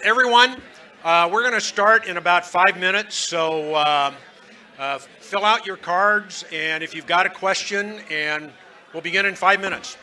Everyone, we're going to start in about 5 minutes, so fill out your cards, and if you've got a question, and we'll begin in 5 minutes.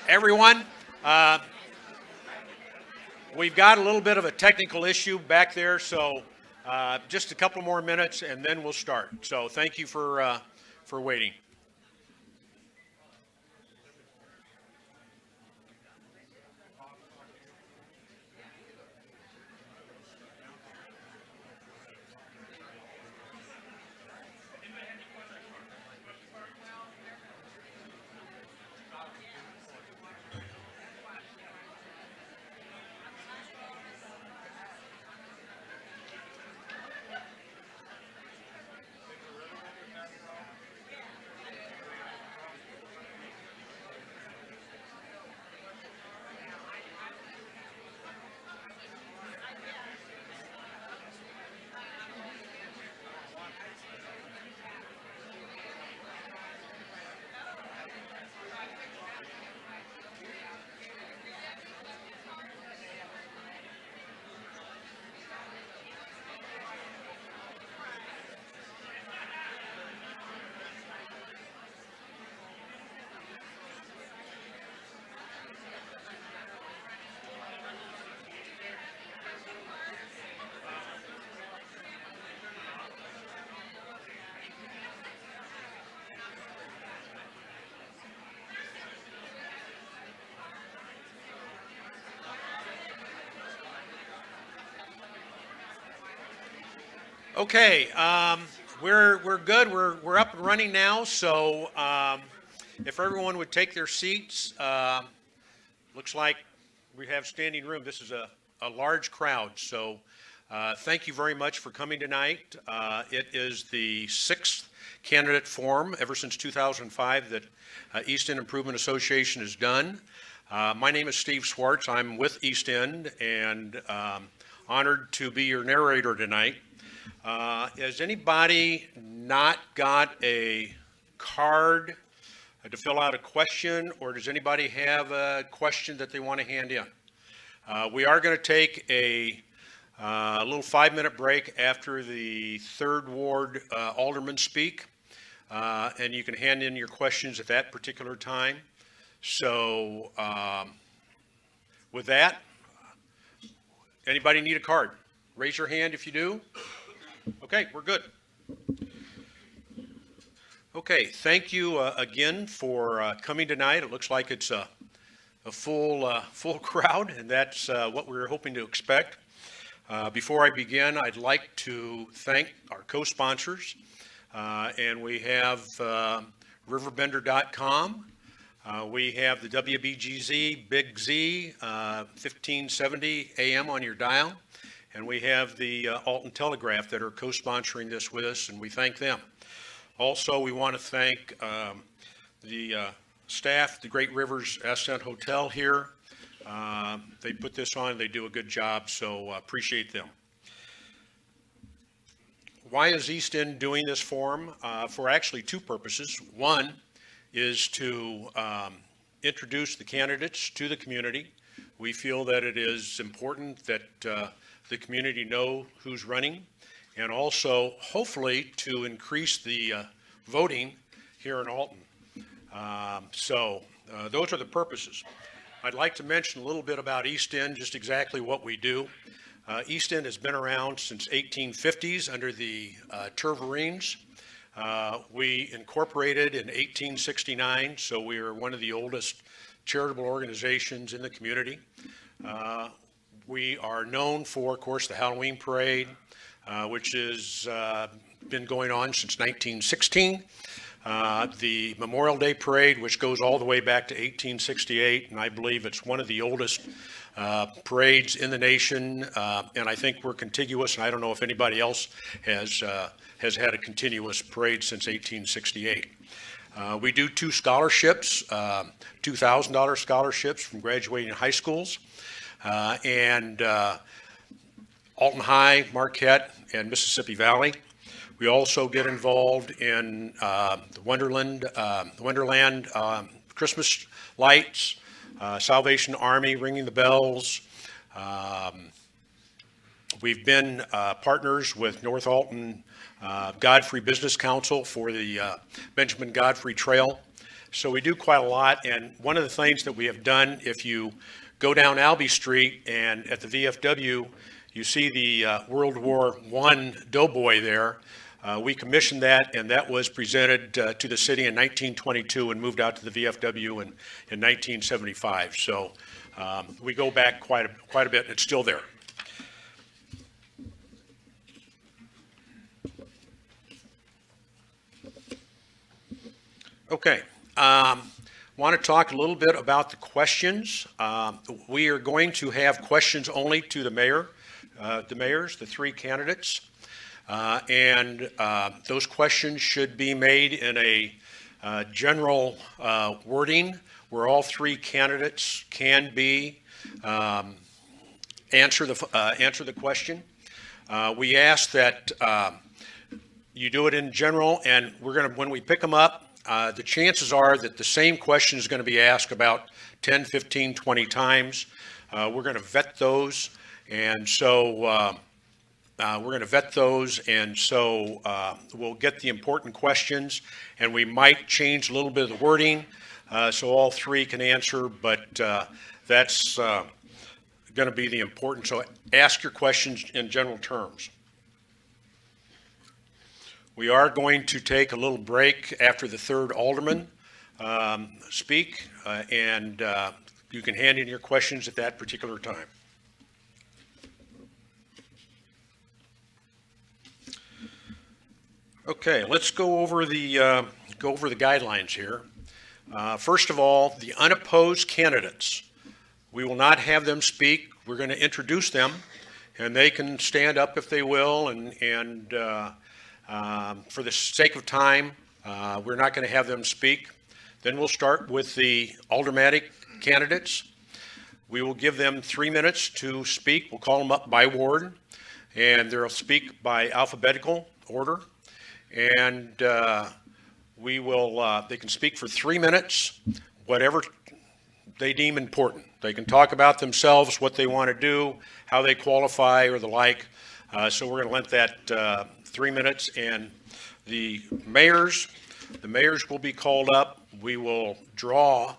Everyone, uh, we've got a little bit of a technical issue back there, so just a couple more minutes and then we'll start. So thank you for waiting. Okay, we're good. We're up and running now. So if everyone would take their seats, looks like we have standing room. This is a large crowd. So thank you very much for coming tonight. It is the 6th candidate forum ever since 2005 that East End Improvement Association has done. My name is Steve Swartz. I'm with East End and honored to be your narrator tonight. Has anybody not got a card to fill out a question, or does anybody have a question that they want to hand in? We are going to take a little 5-minute break after the 3rd Ward aldermen speak, and you can hand in your questions at that particular time. So with that, anybody need a card? Raise your hand if you do. Okay, we're good. Okay, thank you again for coming tonight. It looks like it's a full crowd, and that's what we were hoping to expect. Before I begin, I'd like to thank our co-sponsors, and we have RiverBender.com. We have the WBGZ Big Z 1570 AM on your dial. And we have the Alton Telegraph that are co-sponsoring this with us, and we thank them. Also, we want to thank the staff, the Great Rivers Ascent Hotel here. They put this on, they do a good job, so appreciate them. Why is East End doing this forum? For actually 2 purposes. One is to introduce the candidates to the community. We feel that it is important that the community know who's running, and also hopefully to increase the voting here in Alton. So those are the purposes. I'd like to mention a little bit about East End, just exactly what we do. East End has been around since 1850s under the Terverines. We incorporated in 1869, so we are one of the oldest charitable organizations in the community. We are known for, of course, the Halloween Parade, which has been going on since 1916. The Memorial Day Parade, which goes all the way back to 1868, and I believe it's one of the oldest parades in the nation, and I think we're contiguous, and I don't know if anybody else has had a continuous parade since 1868. We do 2 scholarships, $2,000 scholarships from graduating high schools. And Alton High, Marquette, and Mississippi Valley. We also get involved in the Wonderland Christmas lights, Salvation Army ringing the bells. We've been partners with North Alton Godfrey Business Council for the Benjamin Godfrey Trail. So we do quite a lot, and one of the things that we have done, if you go down Albee Street and at the VFW, you see the World War I doughboy there. We commissioned that, and that was presented to the city in 1922 and moved out to the VFW in 1975. So we go back quite a bit, and it's still there. Okay. Want to talk a little bit about the questions. We are going to have questions only to the mayor, the three candidates. And those questions should be made in a general wording where all three candidates can be answer the question. We ask that you do it in general, and when we pick them up, the chances are that the same question is going to be asked about 10, 15, 20 times. We're going to vet those, and so we'll get the important questions, and we might change a little bit of the wording so all three can answer, but that's going to be the important. So ask your questions in general terms. We are going to take a little break after the third alderman speak, and you can hand in your questions at that particular time. Okay, let's go over the guidelines here. First of all, the unopposed candidates. We will not have them speak. We're going to introduce them, and they can stand up if they will, and for the sake of time, we're not going to have them speak. Then we'll start with the aldermanic candidates. We will give them 3 minutes to speak. We'll call them up by ward, and they'll speak by alphabetical order. And they can speak for 3 minutes, whatever they deem important. They can talk about themselves, what they want to do, how they qualify, or the like. So we're going to let that 3 minutes, and the mayors will be called up. We will draw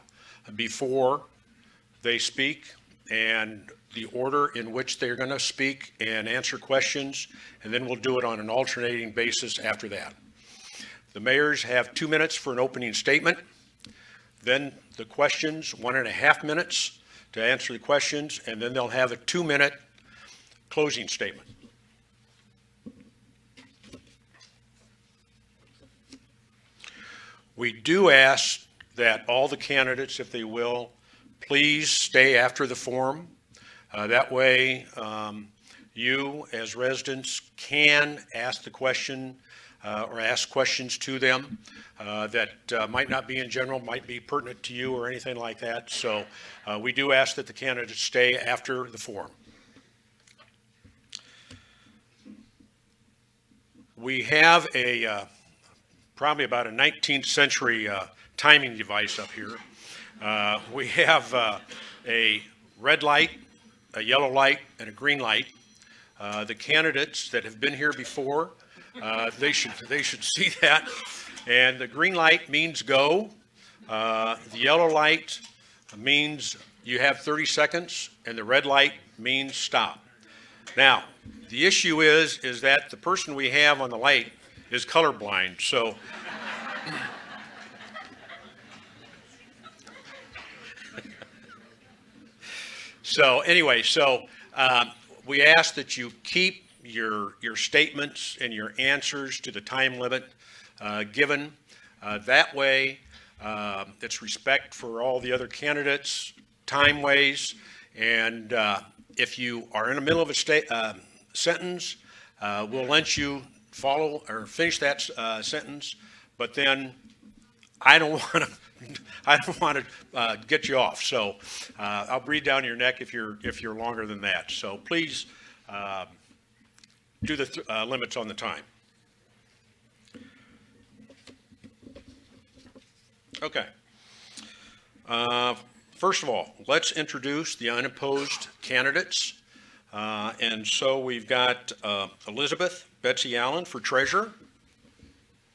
before they speak and the order in which they're going to speak and answer questions, and then we'll do it on an alternating basis after that. The mayors have 2 minutes for an opening statement. Then the questions, 1.5 minutes to answer the questions, and then they'll have a 2-minute closing statement. We do ask that all the candidates, if they will, please stay after the forum. That way, you as residents can ask the question or ask questions to them that might not be in general, might be pertinent to you or anything like that. So we do ask that the candidates stay after the forum. We have probably about a 19th century timing device up here. We have a red light, a yellow light, and a green light. The candidates that have been here before, they should see that. And the green light means go. The yellow light means you have 30 seconds, and the red light means stop. Now, the issue is that the person we have on the light is colorblind, so anyway, we ask that you keep your statements and your answers to the time limit given. That way, it's respect for all the other candidates, time ways, and if you are in the middle of a sentence, we'll let you follow or finish that sentence, but then I don't want to get you off. So I'll breathe down your neck if you're longer than that. So please do the limits on the time. Okay. First of all, let's introduce the unopposed candidates. And so we've got Elizabeth Betsy Allen for treasurer.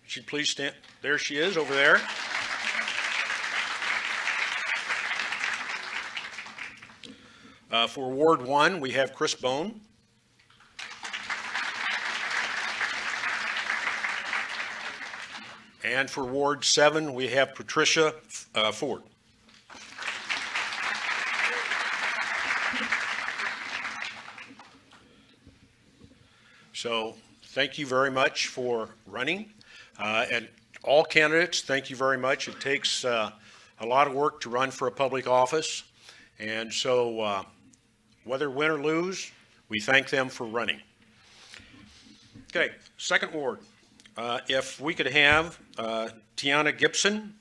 She'd please stand. There she is over there. For Ward 1, we have Chris Bone. And for Ward 7, we have Patricia Ford. So thank you very much for running. And all candidates, thank you very much. It takes a lot of work to run for a public office. And so whether win or lose, we thank them for running. Okay, second ward. If we could have Tiana Gibson,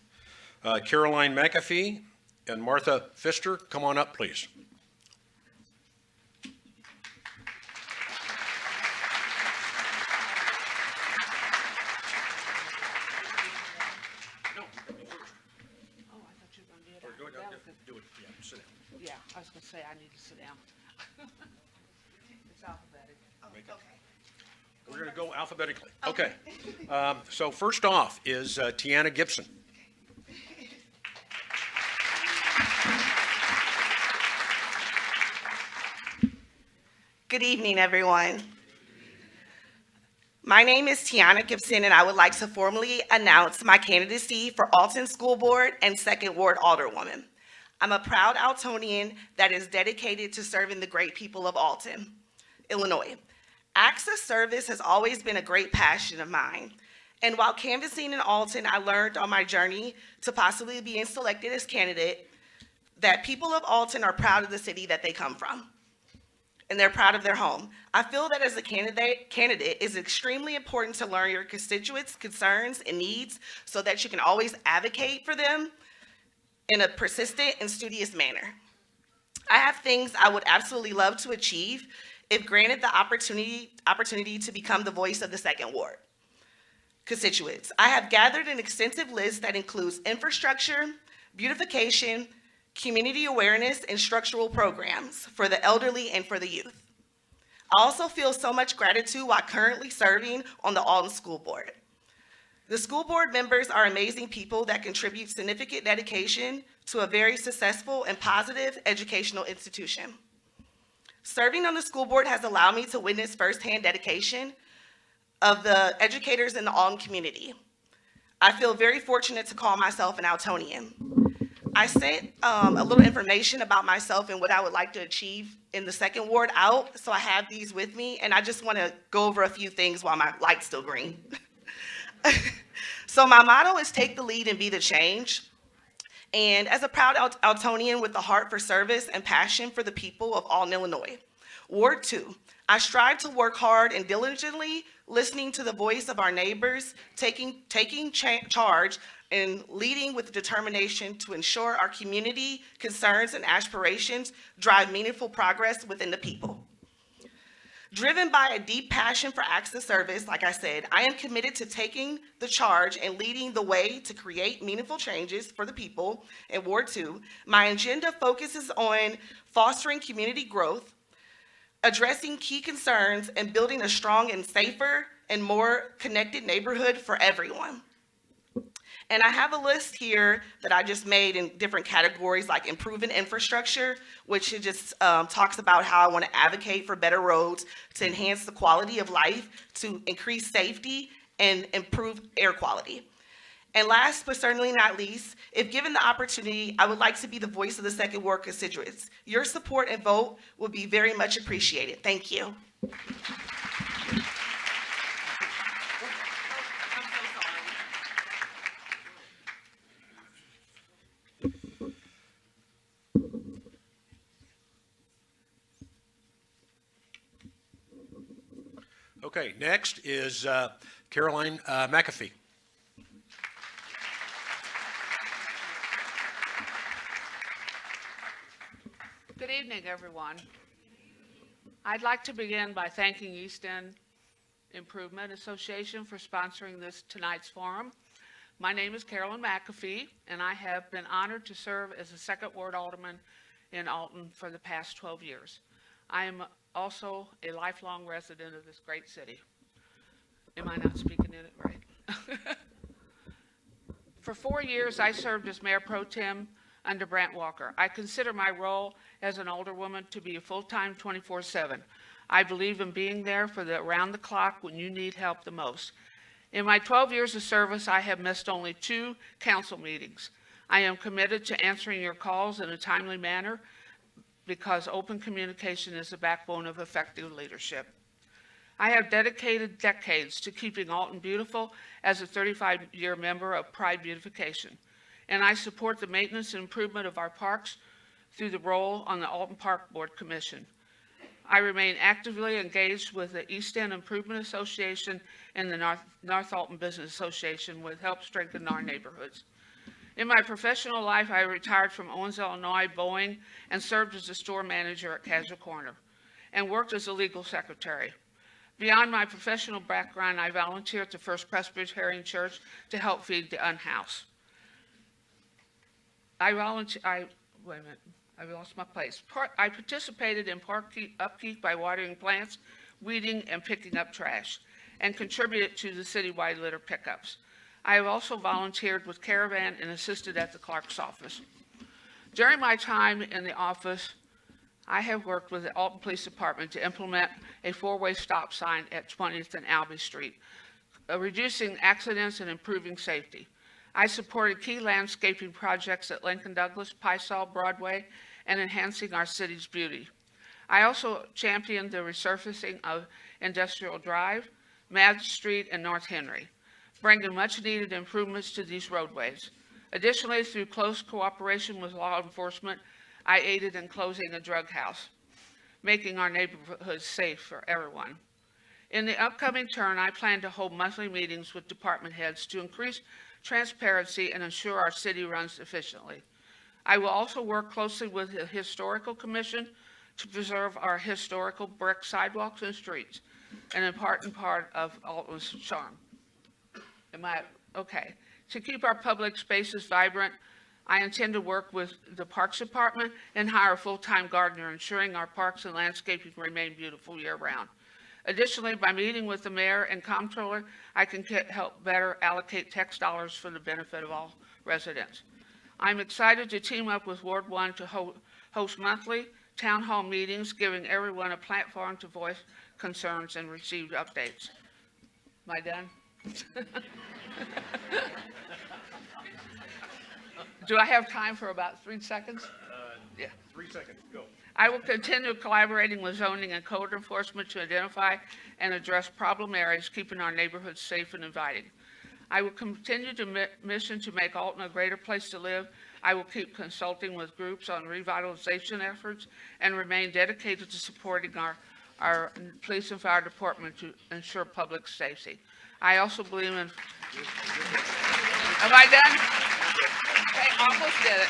Caroline McAfee, and Martha Pfister come on up, please. Yeah, I was going to say I need to sit down. It's alphabetic. Okay. We're going to go alphabetically. Okay. So first off is Tiana Gibson. Good evening, everyone. My name is Tiana Gibson, and I would like to formally announce my candidacy for Alton School Board and Second Ward Alderwoman. I'm a proud Altonian that is dedicated to serving the great people of Alton, Illinois. Access service has always been a great passion of mine. And while canvassing in Alton, I learned on my journey to possibly being selected as candidate that people of Alton are proud of the city that they come from, and they're proud of their home. I feel that as a candidate, it's extremely important to learn your constituents' concerns and needs so that you can always advocate for them in a persistent and studious manner. I have things I would absolutely love to achieve if granted the opportunity to become the voice of the Second Ward constituents. I have gathered an extensive list that includes infrastructure, beautification, community awareness, and structural programs for the elderly and for the youth. I also feel so much gratitude while currently serving on the Alton School Board. The school board members are amazing people that contribute significant dedication to a very successful and positive educational institution. Serving on the school board has allowed me to witness firsthand dedication of the educators in the Alton community. I feel very fortunate to call myself an Altonian. I sent a little information about myself and what I would like to achieve in the Second Ward out, so I have these with me, and I just want to go over a few things while my light's still green. So my motto is take the lead and be the change. And as a proud Altonian with a heart for service and passion for the people of Alton, Illinois. Ward 2, I strive to work hard and diligently listening to the voice of our neighbors, taking charge and leading with determination to ensure our community concerns and aspirations drive meaningful progress within the people. Driven by a deep passion for access service, like I said, I am committed to taking the charge and leading the way to create meaningful changes for the people in Ward 2. My agenda focuses on fostering community growth, addressing key concerns, and building a strong and safer and more connected neighborhood for everyone. And I have a list here that I just made in different categories, like improving infrastructure, which it just talks about how I want to advocate for better roads to enhance the quality of life, to increase safety, and improve air quality. And last but certainly not least, if given the opportunity, I would like to be the voice of the Second Ward constituents. Your support and vote would be very much appreciated. Thank you. Okay, next is Caroline McAfee. Good evening, everyone. I'd like to begin by thanking East End Improvement Association for sponsoring tonight's forum. My name is Carolyn McAfee, and I have been honored to serve as a second ward alderman in Alton for the past 12 years. I am also a lifelong resident of this great city. Am I not speaking in it right? For 4 years, I served as Mayor Pro Tem under Brant Walker. I consider my role as an alderwoman to be a full-time 24/7. I believe in being there for the around-the-clock when you need help the most. In my 12 years of service, I have missed only 2 council meetings. I am committed to answering your calls in a timely manner because open communication is the backbone of effective leadership. I have dedicated decades to keeping Alton beautiful as a 35-year member of Pride Beautification, and I support the maintenance and improvement of our parks through the role on the Alton Park Board Commission. I remain actively engaged with the East End Improvement Association and the North Alton Business Association with help strengthen our neighborhoods. In my professional life, I retired from Owens, Illinois, Boeing, and served as a store manager at Casual Corner, and worked as a legal secretary. Beyond my professional background, I volunteer at the First Presbyterian Church to help feed the unhoused. I lost my place. I participated in park upkeep by watering plants, weeding, and picking up trash, and contributed to the citywide litter pickups. I have also volunteered with Caravan and assisted at the clerk's office. During my time in the office, I have worked with the Alton Police Department to implement a 4-way stop sign at 20th and Albee Street, reducing accidents and improving safety. I supported key landscaping projects at Lincoln Douglas, Pysall, Broadway, and enhancing our city's beauty. I also championed the resurfacing of Industrial Drive, Madge Street, and North Henry, bringing much-needed improvements to these roadways. Additionally, through close cooperation with law enforcement, I aided in closing a drug house, making our neighborhoods safe for everyone. In the upcoming term, I plan to hold monthly meetings with department heads to increase transparency and ensure our city runs efficiently. I will also work closely with the Historical Commission to preserve our historical brick sidewalks and streets, an important part of Alton's charm. Okay. To keep our public spaces vibrant, I intend to work with the Parks Department and hire a full-time gardener, ensuring our parks and landscaping remain beautiful year-round. Additionally, by meeting with the mayor and comptroller, I can help better allocate tax dollars for the benefit of all residents. I'm excited to team up with Ward 1 to host monthly town hall meetings, giving everyone a platform to voice concerns and receive updates. Am I done? Do I have time for about 3 seconds? Yeah. 3 seconds, go. I will continue collaborating with zoning and code enforcement to identify and address problem areas, keeping our neighborhoods safe and inviting. I will continue to mission to make Alton a greater place to live. I will keep consulting with groups on revitalization efforts and remain dedicated to supporting our police and fire department to ensure public safety. I also believe in... Am I done? Okay, almost did it.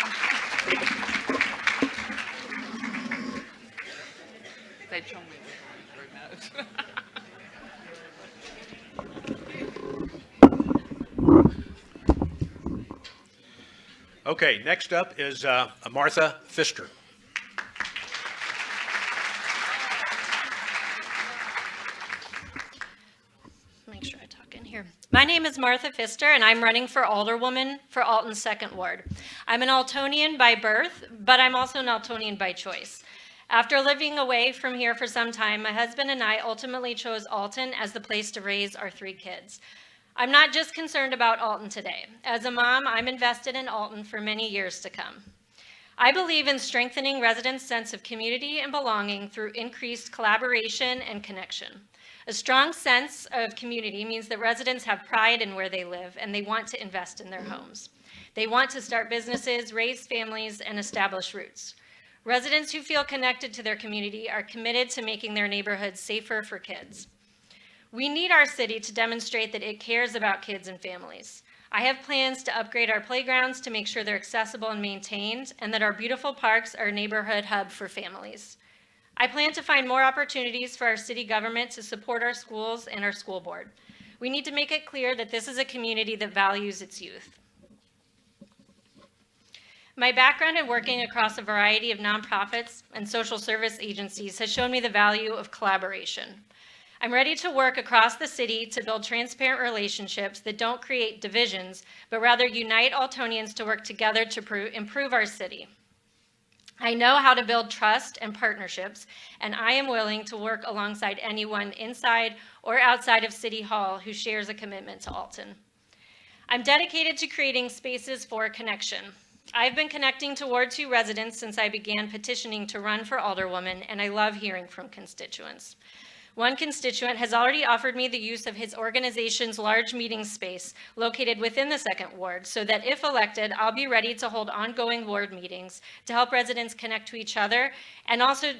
They told me it was 3 minutes. Okay, next up is Martha Pfister. Make sure I talk in here. My name is Martha Pfister, and I'm running for Alderwoman for Alton's 2nd Ward. I'm an Altonian by birth, but I'm also an Altonian by choice. After living away from here for some time, my husband and I ultimately chose Alton as the place to raise our 3 kids. I'm not just concerned about Alton today. As a mom, I'm invested in Alton for many years to come. I believe in strengthening residents' sense of community and belonging through increased collaboration and connection. A strong sense of community means that residents have pride in where they live and they want to invest in their homes. They want to start businesses, raise families, and establish roots. Residents who feel connected to their community are committed to making their neighborhoods safer for kids. We need our city to demonstrate that it cares about kids and families. I have plans to upgrade our playgrounds to make sure they're accessible and maintained, and that our beautiful parks are a neighborhood hub for families. I plan to find more opportunities for our city government to support our schools and our school board. We need to make it clear that this is a community that values its youth. My background in working across a variety of nonprofits and social service agencies has shown me the value of collaboration. I'm ready to work across the city to build transparent relationships that don't create divisions, but rather unite Altonians to work together to improve our city. I know how to build trust and partnerships, and I am willing to work alongside anyone inside or outside of City Hall who shares a commitment to Alton. I'm dedicated to creating spaces for connection. I've been connecting to Ward 2 residents since I began petitioning to run for alderwoman, and I love hearing from constituents. One constituent has already offered me the use of his organization's large meeting space located within the 2nd Ward, so that if elected, I'll be ready to hold ongoing ward meetings to help residents connect to each other, and also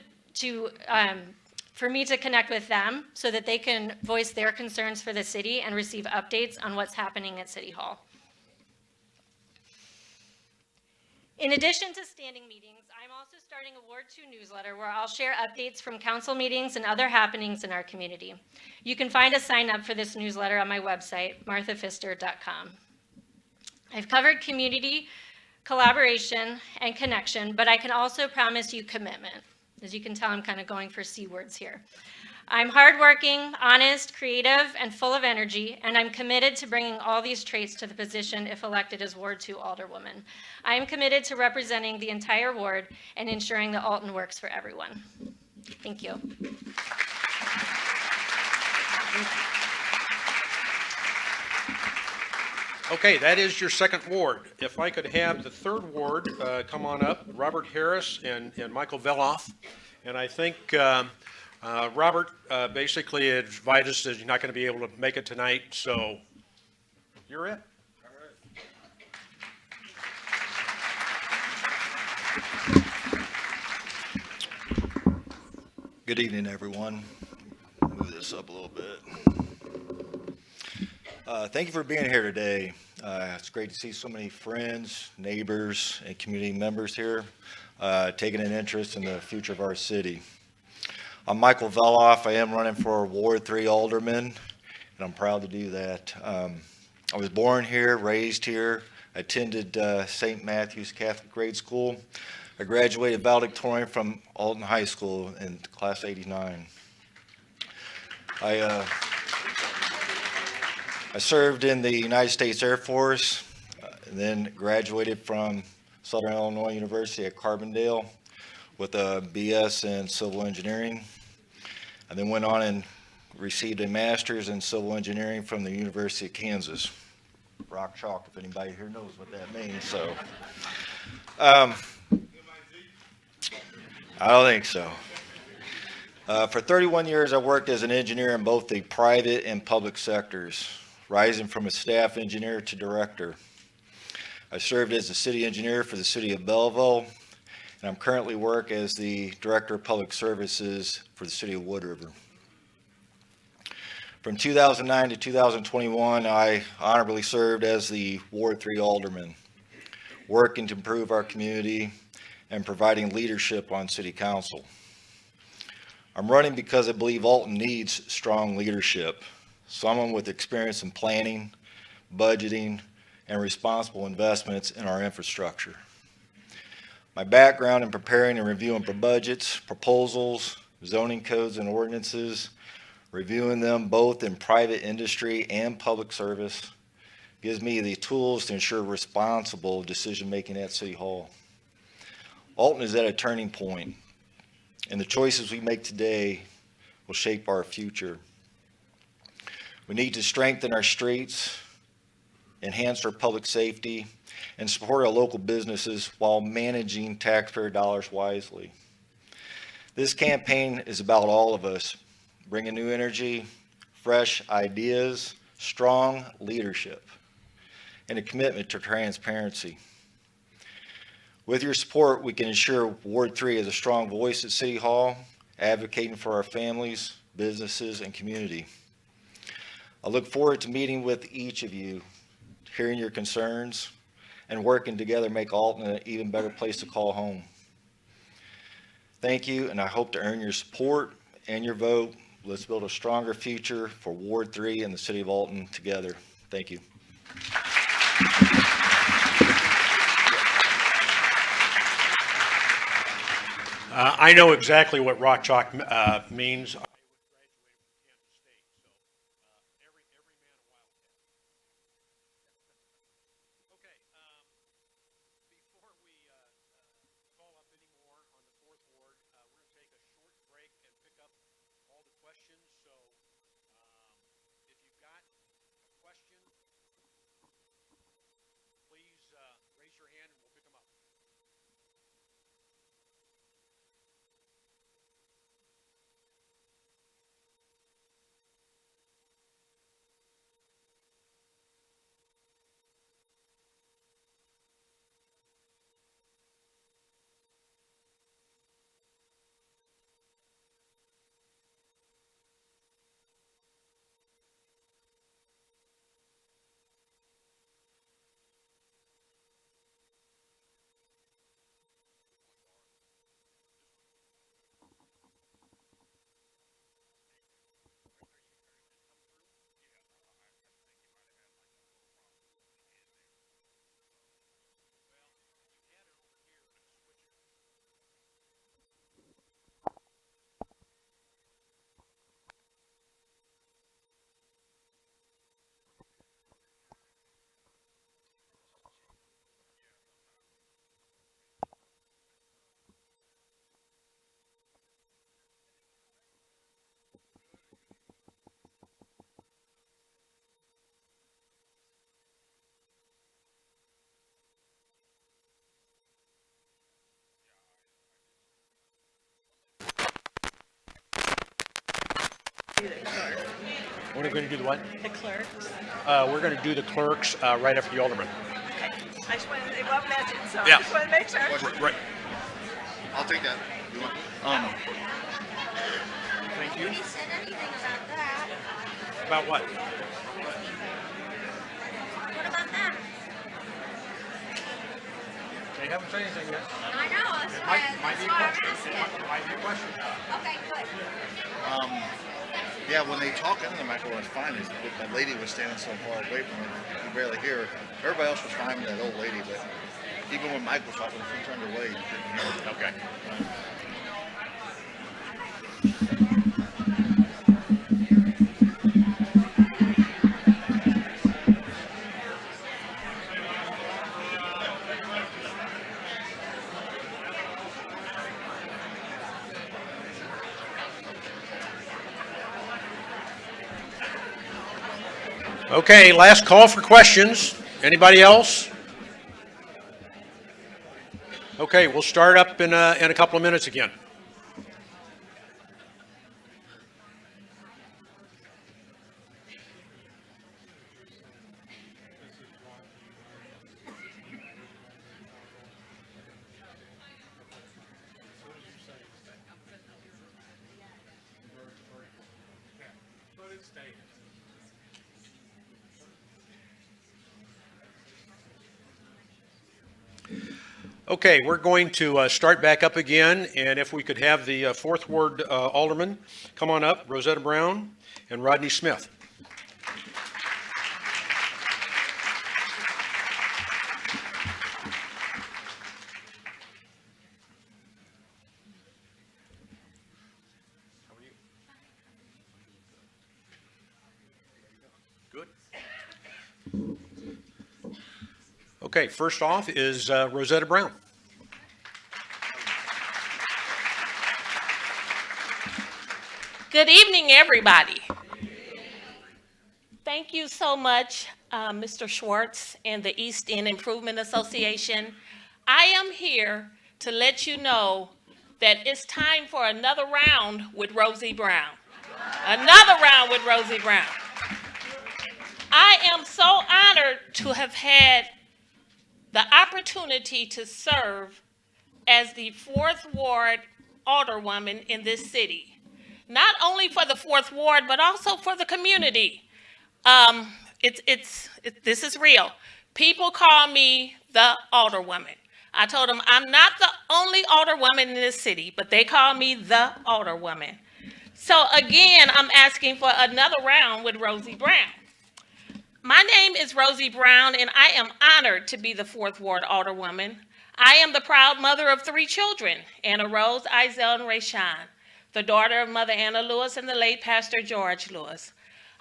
for me to connect with them so that they can voice their concerns for the city and receive updates on what's happening at City Hall. In addition to standing meetings, I'm also starting a Ward 2 newsletter where I'll share updates from council meetings and other happenings in our community. You can find a sign up for this newsletter on my website, RiverBender.com. I've covered community, collaboration, and connection, but I can also promise you commitment. As you can tell, I'm kind of going for C words here. I'm hardworking, honest, creative, and full of energy, and I'm committed to bringing all these traits to the position if elected as Ward 2 Alderwoman. I am committed to representing the entire ward and ensuring that Alton works for everyone. Thank you. Okay, that is your 2nd ward. If I could have the 3rd ward come on up, Robert Harris and Michael Veloff. And I think Robert basically advised us that he's not going to be able to make it tonight, so you're it. Good evening, everyone. Move this up a little bit. Thank you for being here today. It's great to see so many friends, neighbors, and community members here taking an interest in the future of our city. I'm Michael Veloff. I am running for Ward 3 Alderman, and I'm proud to do that. I was born here, raised here, attended St. Matthew's Catholic Grade School. I graduated valedictorian from Alton High School in class 89. I served in the United States Air Force, and then graduated from Southern Illinois University at Carbondale with a BS in civil engineering. I then went on and received a master's in civil engineering from the University of Kansas. Rock chalk, if anybody here knows what that means. So, I don't think so. For 31 years, I worked as an engineer in both the private and public sectors, rising from a staff engineer to director. I served as the city engineer for the city of Belleville, and I'm currently work as the director of public services for the city of Wood River. From 2009 to 2021, I honorably served as the Ward 3 Alderman, working to improve our community and providing leadership on city council. I'm running because I believe Alton needs strong leadership, someone with experience in planning, budgeting, and responsible investments in our infrastructure. My background in preparing and reviewing for budgets, proposals, zoning codes, and ordinances, reviewing them both in private industry and public service, gives me the tools to ensure responsible decision-making at City Hall. Alton is at a turning point, and the choices we make today will shape our future. We need to strengthen our streets, enhance our public safety, and support our local businesses while managing taxpayer dollars wisely. This campaign is about all of us, bringing new energy, fresh ideas, strong leadership, and a commitment to transparency. With your support, we can ensure Ward 3 is a strong voice at City Hall, advocating for our families, businesses, and community. I look forward to meeting with each of you, hearing your concerns, and working together to make Alton an even better place to call home. Thank you, and I hope to earn your support and your vote Let's build a stronger future for Ward 3 and the city of Alton together. Thank you. I know exactly what rock chalk means. Before we call up any more on the fourth ward, we're going to take a short break and pick up all the questions. So if you've got a question, please raise your hand and we'll pick them up. We're going to do the what? The clerks. We're going to do the clerks right after the alderman. I just wanted, they love mentioned, so Yeah. I just want to make sure. Right. I'll take that. You want? Thank you. Nobody said anything about that. About what? What about that? They haven't said anything yet. I know, that's why, Might be a I'm question. asking. Might be a question. Okay, good. Yeah, when they talk into the microphone, it's fine. That lady was standing so far away from her, you could barely hear her. Everybody else was fine with that old lady, but even when Mike was talking, if he turned away, you couldn't hear her. Okay. Okay, last call for questions. Anybody else? Okay, we'll start up in a couple of minutes again. Okay, we're going to start back up again, and if we could have the Fourth Ward Alderman come on up, Rosetta Brown and Rodney Smith. Good. Okay, first off is Rosetta Brown. Good evening, everybody. Thank you so much, Mr. Schwartz and the East End Improvement Association. I am here to let you know that it's time for another round with Rosie Brown. Another round with Rosie Brown. I am so honored to have had the opportunity to serve as the Fourth Ward Alderwoman in this city. Not only for the Fourth Ward, but also for the community. This is real. People call me the Alderwoman. I told them I'm not the only Alderwoman in this city, but they call me the Alderwoman. So again, I'm asking for another round with Rosie Brown. My name is Rosie Brown, and I am honored to be the 4th Ward Alderwoman. I am the proud mother of 3 children, Anna Rose, Izell, and Rayshawn, the daughter of Mother Anna Lewis and the late Pastor George Lewis.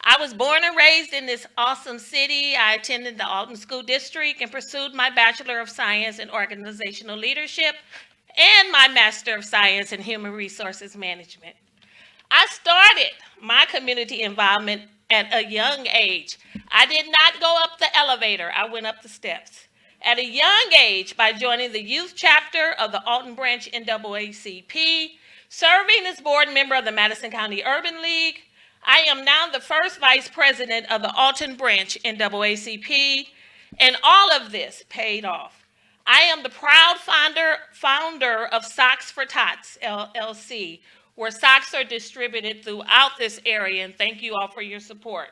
I was born and raised in this awesome city. I attended the Alton School District and pursued my Bachelor of Science in Organizational Leadership and my Master of Science in Human Resources Management. I started my community involvement at a young age. I did not go up the elevator, I went up the steps. At a young age, by joining the youth chapter of the Alton Branch NAACP, serving as board member of the Madison County Urban League, I am now the first vice president of the Alton Branch NAACP, and all of this paid off. I am the proud founder of Socks for Tots, LLC, where socks are distributed throughout this area, and thank you all for your support.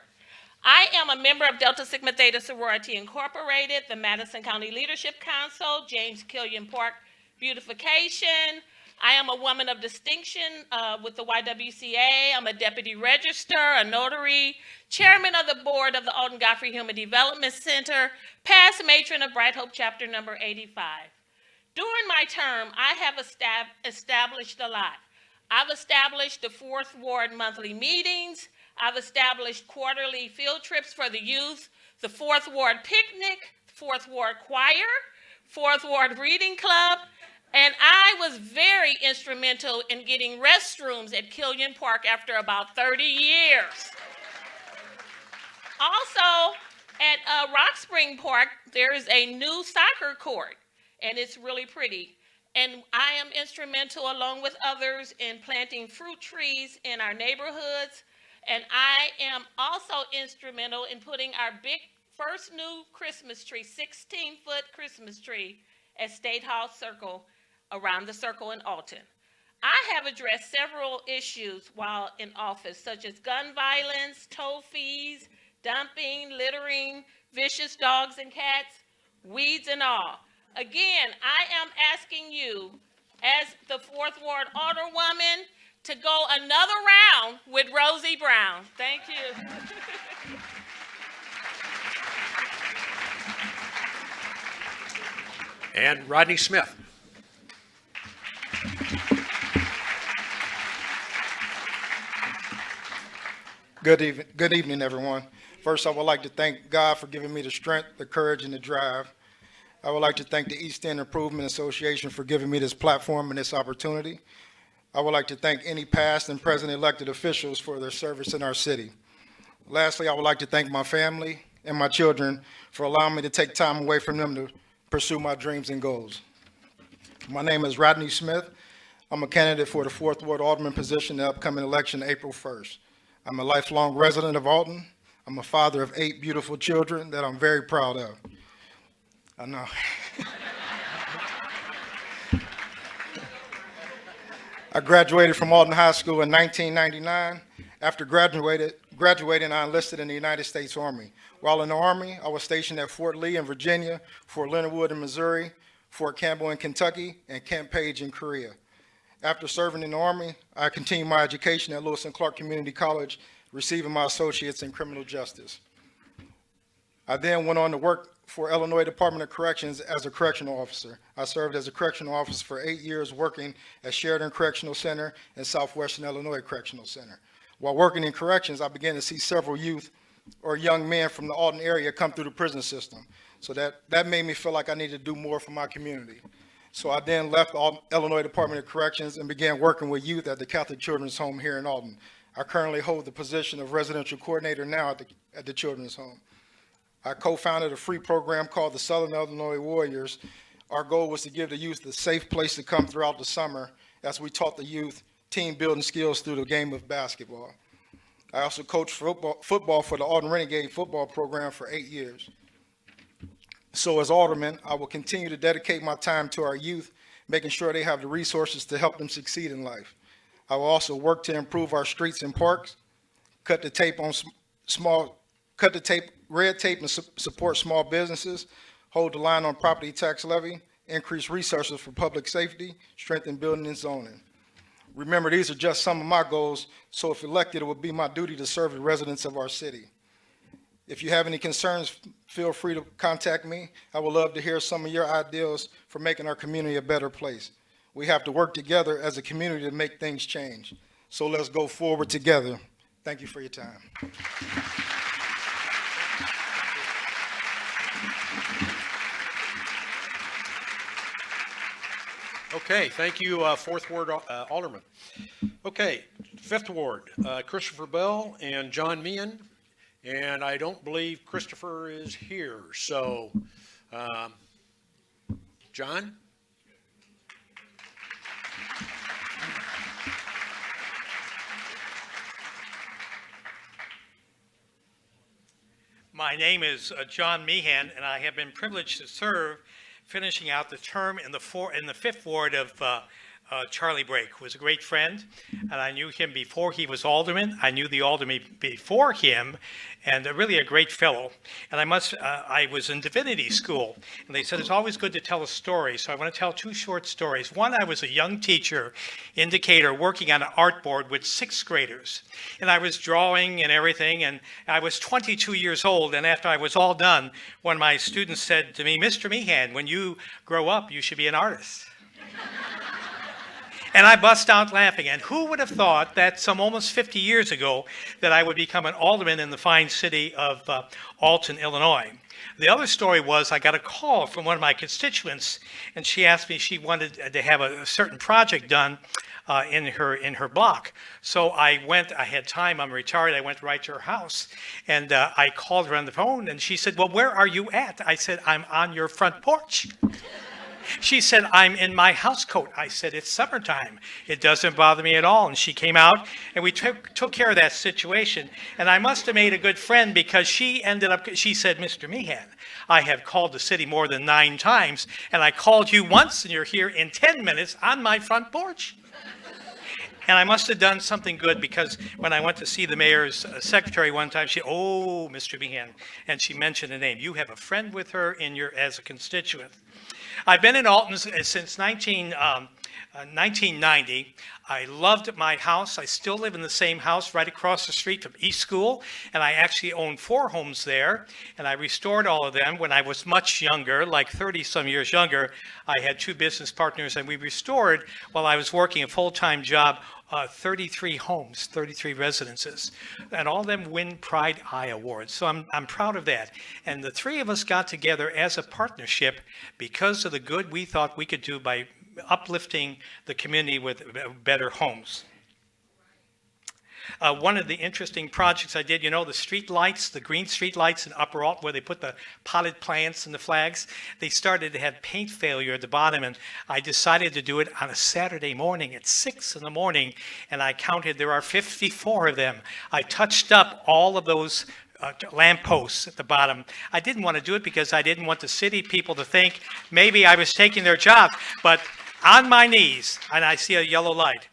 I am a member of Delta Sigma Theta Sorority Incorporated, the Madison County Leadership Council, James Killian Park Beautification. I am a woman of distinction with the YWCA. I'm a deputy register, a notary, chairman of the board of the Alton Godfrey Human Development Center, past matron of Bright Hope Chapter number 85. During my term, I have established a lot. I've established the 4th Ward monthly meetings. I've established quarterly field trips for the youth, the 4th Ward picnic, 4th Ward choir, 4th Ward reading club, and I was very instrumental in getting restrooms at Killian Park after about 30 years. Also, at Rock Spring Park, there is a new soccer court, and it's really pretty. And I am instrumental, along with others, in planting fruit trees in our neighborhoods. And I am also instrumental in putting our first new Christmas tree, 16-foot Christmas tree at State Hall Circle, around the circle in Alton. I have addressed several issues while in office, such as gun violence, toll fees, dumping, littering, vicious dogs and cats, weeds and all. Again, I am asking you, as the 4th Ward Alderwoman, to go another round with Rosie Brown. Thank you. And Rodney Smith. Good evening, everyone. First, I would like to thank God for giving me the strength, the courage, and the drive. I would like to thank the East End Improvement Association for giving me this platform and this opportunity. I would like to thank any past and present elected officials for their service in our city. Lastly, I would like to thank my family and my children for allowing me to take time away from them to pursue my dreams and goals. My name is Rodney Smith. I'm a candidate for the 4th Ward Alderman position in the upcoming election, April 1st. I'm a lifelong resident of Alton. I'm a father of 8 beautiful children that I'm very proud of. I know. I graduated from Alton High School in 1999. After graduating, I enlisted in the United States Army. While in the Army, I was stationed at Fort Lee in Virginia, Fort Leonard Wood in Missouri, Fort Campbell in Kentucky, and Camp Page in Korea. After serving in the Army, I continued my education at Lewis and Clark Community College, receiving my associates in criminal justice. I then went on to work for Illinois Department of Corrections as a correctional officer. I served as a correctional officer for 8 years, working at Sheridan Correctional Center and Southwestern Illinois Correctional Center. While working in corrections, I began to see several youth or young men from the Alton area come through the prison system. So that made me feel like I needed to do more for my community. So I then left the Illinois Department of Corrections and began working with youth at the Catholic Children's Home here in Alton. I currently hold the position of residential coordinator now at the Children's Home. I co-founded a free program called the Southern Illinois Warriors. Our goal was to give the youth a safe place to come throughout the summer as we taught the youth team building skills through the game of basketball. I also coached football for the Alton Renegade football program for 8 years. So as alderman, I will continue to dedicate my time to our youth, making sure they have the resources to help them succeed in life. I will also work to improve our streets and parks, cut the red tape and support small businesses, hold the line on property tax levy, increase resources for public safety, strengthen building and zoning. Remember, these are just some of my goals, so if elected, it would be my duty to serve the residents of our city. If you have any concerns, feel free to contact me. I would love to hear some of your ideas for making our community a better place. We have to work together as a community to make things change. So let's go forward together. Thank you for your time. Okay, thank you, Fourth Ward Alderman. Okay, Fifth Ward, Christopher Bell and John Meehan, and I don't believe Christopher is here, so, John? My name is John Meehan, and I have been privileged to serve, finishing out the term in the Fifth Ward of Charlie Brake, who was a great friend, and I knew him before he was alderman. I knew the alderman before him, and really a great fellow. And I was in divinity school, and they said it's always good to tell a story, so I want to tell two short stories. One, I was a young teacher, indicator, working on an art board with sixth graders, and I was drawing and everything, and I was 22 years old, and after I was all done, one of my students said to me, "Mr. Meehan, when you grow up, you should be an artist." And I bust out laughing. And who would have thought that some almost 50 years ago that I would become an alderman in the fine city of Alton, Illinois? The other story was I got a call from one of my constituents, and she asked me she wanted to have a certain project done in her block. So I went, I had time, I'm retired, I went right to her house, and I called her on the phone, and she said, "Well, where are you at?" I said, "I'm on your front porch." She said, "I'm in my house coat." I said, "It's summertime. It doesn't bother me at all." And she came out, and we took care of that situation. And I must have made a good friend, because she said, "Mr. Meehan, I have called the city more than 9 times, and I called you once, and you're here in 10 minutes on my front porch." And I must have done something good, because when I went to see the mayor's secretary one time, "Oh, Mr. Meehan," and she mentioned a name. "You have a friend with her as a constituent." I've been in Alton since 1990. I loved my house. I still live in the same house right across the street from East School, and I actually own 4 homes there, and I restored all of them when I was much younger, like 30-some years younger. I had 2 business partners, and we restored, while I was working a full-time job, 33 homes, 33 residences, and all of them win Pride Eye Awards. So I'm proud of that. And the 3 of us got together as a partnership because of the good we thought we could do by uplifting the community with better homes. One of the interesting projects I did, the street lights, the green street lights in Upper Alton, where they put the potted plants and the flags, they started to have paint failure at the bottom, and I decided to do it on a Saturday morning at 6 in the morning, and I counted there are 54 of them. I touched up all of those lampposts at the bottom. I didn't want to do it because I didn't want the city people to think maybe I was taking their job, but on my knees, and I see a yellow light.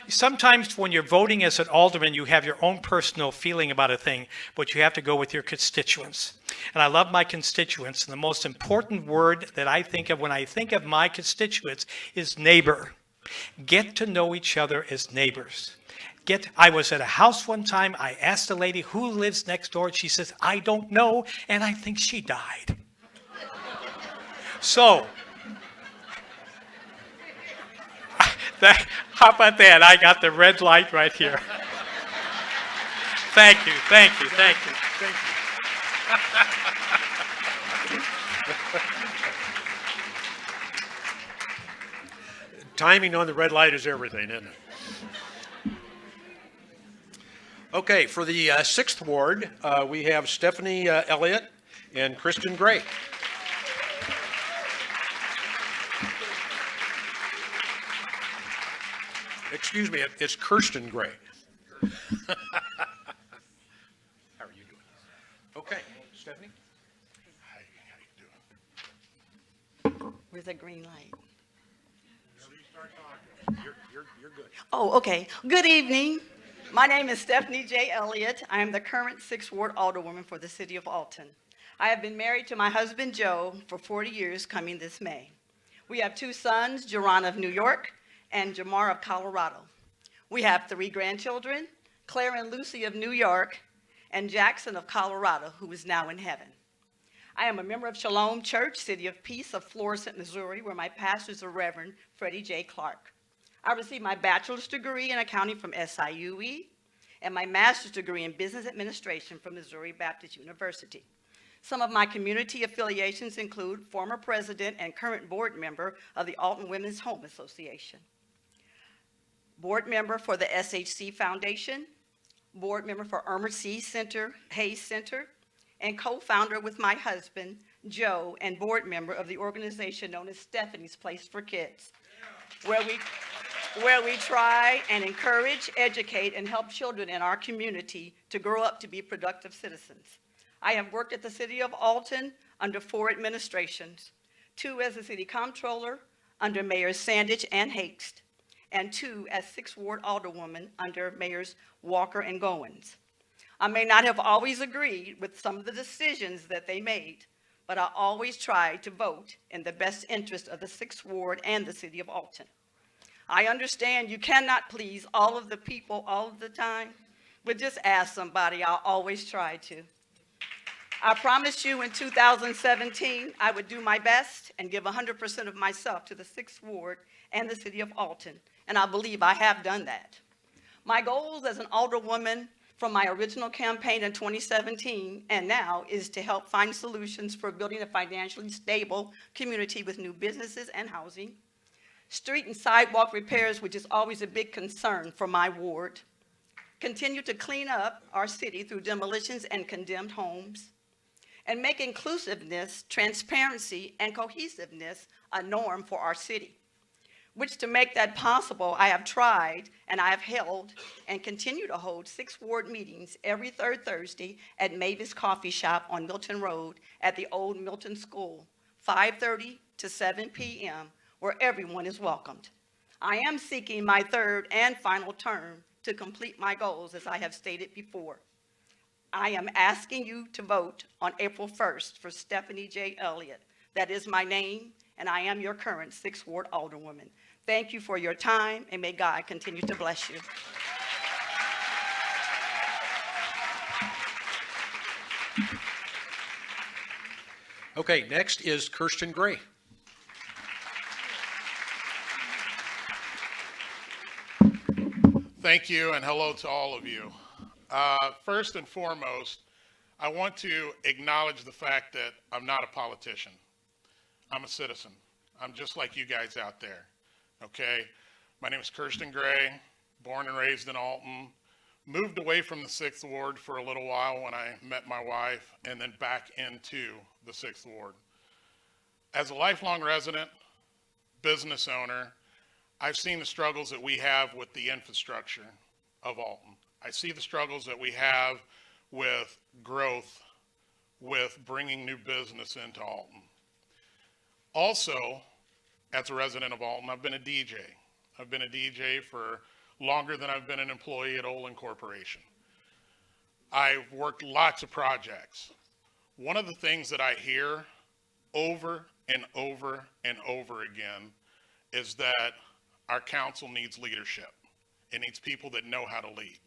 Sometimes when you're voting as an alderman, you have your own personal feeling about a thing, but you have to go with your constituents. And I love my constituents, and the most important word that I think of when I think of my constituents is neighbor. Get to know each other as neighbors. I was at a house one time, I asked a lady who lives next door, and she says, "I don't know, and I think she died." So, how about that? I got the red light right here. Thank you. Timing on the red light is everything, isn't it? Okay, for the 6th Ward, we have Stephanie Elliott and Kristen Gray. Excuse me, it's Kirsten Gray. How are you doing? Okay, Stephanie? How you doing? Where's that green light? You're good. Oh, okay. Good evening. My name is Stephanie J. Elliott. I am the current 6th Ward Alderwoman for the City of Alton. I have been married to my husband, Joe, for 40 years coming this May. We have 2 sons, Jerron of New York and Jamar of Colorado. We have 3 grandchildren, Claire and Lucy of New York, and Jackson of Colorado, who is now in heaven. I am a member of Shalom Church, City of Peace of Florissant, Missouri, where my pastor is the Reverend Freddie J. Clark. I received my bachelor's degree in accounting from SIUE and my master's degree in business administration from Missouri Baptist University. Some of my community affiliations include former president and current board member of the Alton Women's Home Association, board member for the SHC Foundation, board member for Irma C. Center, Hayes Center, and co-founder with my husband, Joe, and board member of the organization known as Stephanie's Place for Kids, where we try and encourage, educate, and help children in our community to grow up to be productive citizens. I have worked at the City of Alton under 4 administrations, 2 as the City Comptroller under Mayors Sandage and Haxt, and 2 as 6th Ward Alderwoman under Mayors Walker and Goins. I may not have always agreed with some of the decisions that they made, but I always tried to vote in the best interest of the 6th Ward and the City of Alton. I understand you cannot please all of the people all of the time, but just ask somebody. I'll always try to. I promised you in 2017 I would do my best and give 100% of myself to the 6th Ward and the City of Alton, and I believe I have done that. My goals as an alderwoman from my original campaign in 2017 and now is to help find solutions for building a financially stable community with new businesses and housing, street and sidewalk repairs, which is always a big concern for my ward, continue to clean up our city through demolitions and condemned homes, and make inclusiveness, transparency, and cohesiveness a norm for our city. Which, to make that possible, I have tried and I have held and continue to hold 6th Ward meetings every 3rd Thursday at Mavis Coffee Shop on Milton Road at the old Milton School, 5:30 to 7 p.m., where everyone is welcomed. I am seeking my 3rd and final term to complete my goals, as I have stated before. I am asking you to vote on April 1st for Stephanie J. Elliott. That is my name, and I am your current 6th Ward Alderwoman. Thank you for your time, and may God continue to bless you. Okay, next is Kirsten Gray. Thank you, and hello to all of you. First and foremost, I want to acknowledge the fact that I'm not a politician. I'm a citizen. I'm just like you guys out there, okay? My name is Kirsten Gray, born and raised in Alton, moved away from the 6th Ward for a little while when I met my wife, and then back into the 6th Ward. As a lifelong resident, business owner, I've seen the struggles that we have with the infrastructure of Alton. I see the struggles that we have with growth, with bringing new business into Alton. Also, as a resident of Alton, I've been a DJ. I've been a DJ for longer than I've been an employee at Olin Corporation. I've worked lots of projects. One of the things that I hear over and over and over again is that our council needs leadership. It needs people that know how to lead.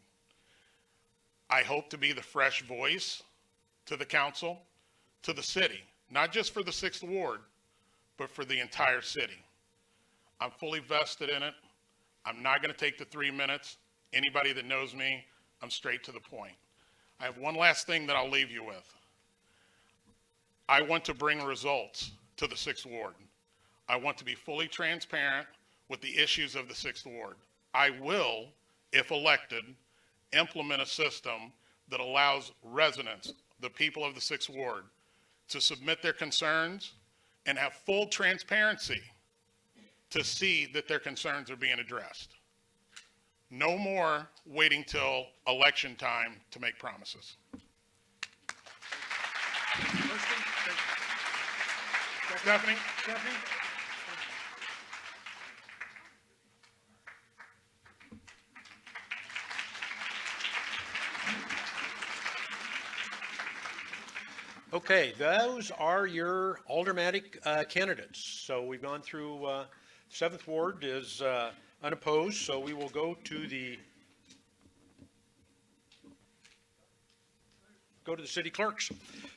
I hope to be the fresh voice to the council, to the city, not just for the 6th Ward, but for the entire city. I'm fully vested in it. I'm not going to take the 3 minutes. Anybody that knows me, I'm straight to the point. I have one last thing that I'll leave you with. I want to bring results to the 6th Ward. I want to be fully transparent with the issues of the 6th Ward. I will, if elected, implement a system that allows residents, the people of the 6th Ward, to submit their concerns and have full transparency to see that their concerns are being addressed. No more waiting till election time to make promises. Stephanie? Okay, those are your aldermanic candidates. So we've gone through 7th Ward is unopposed, so we will go to the city clerks.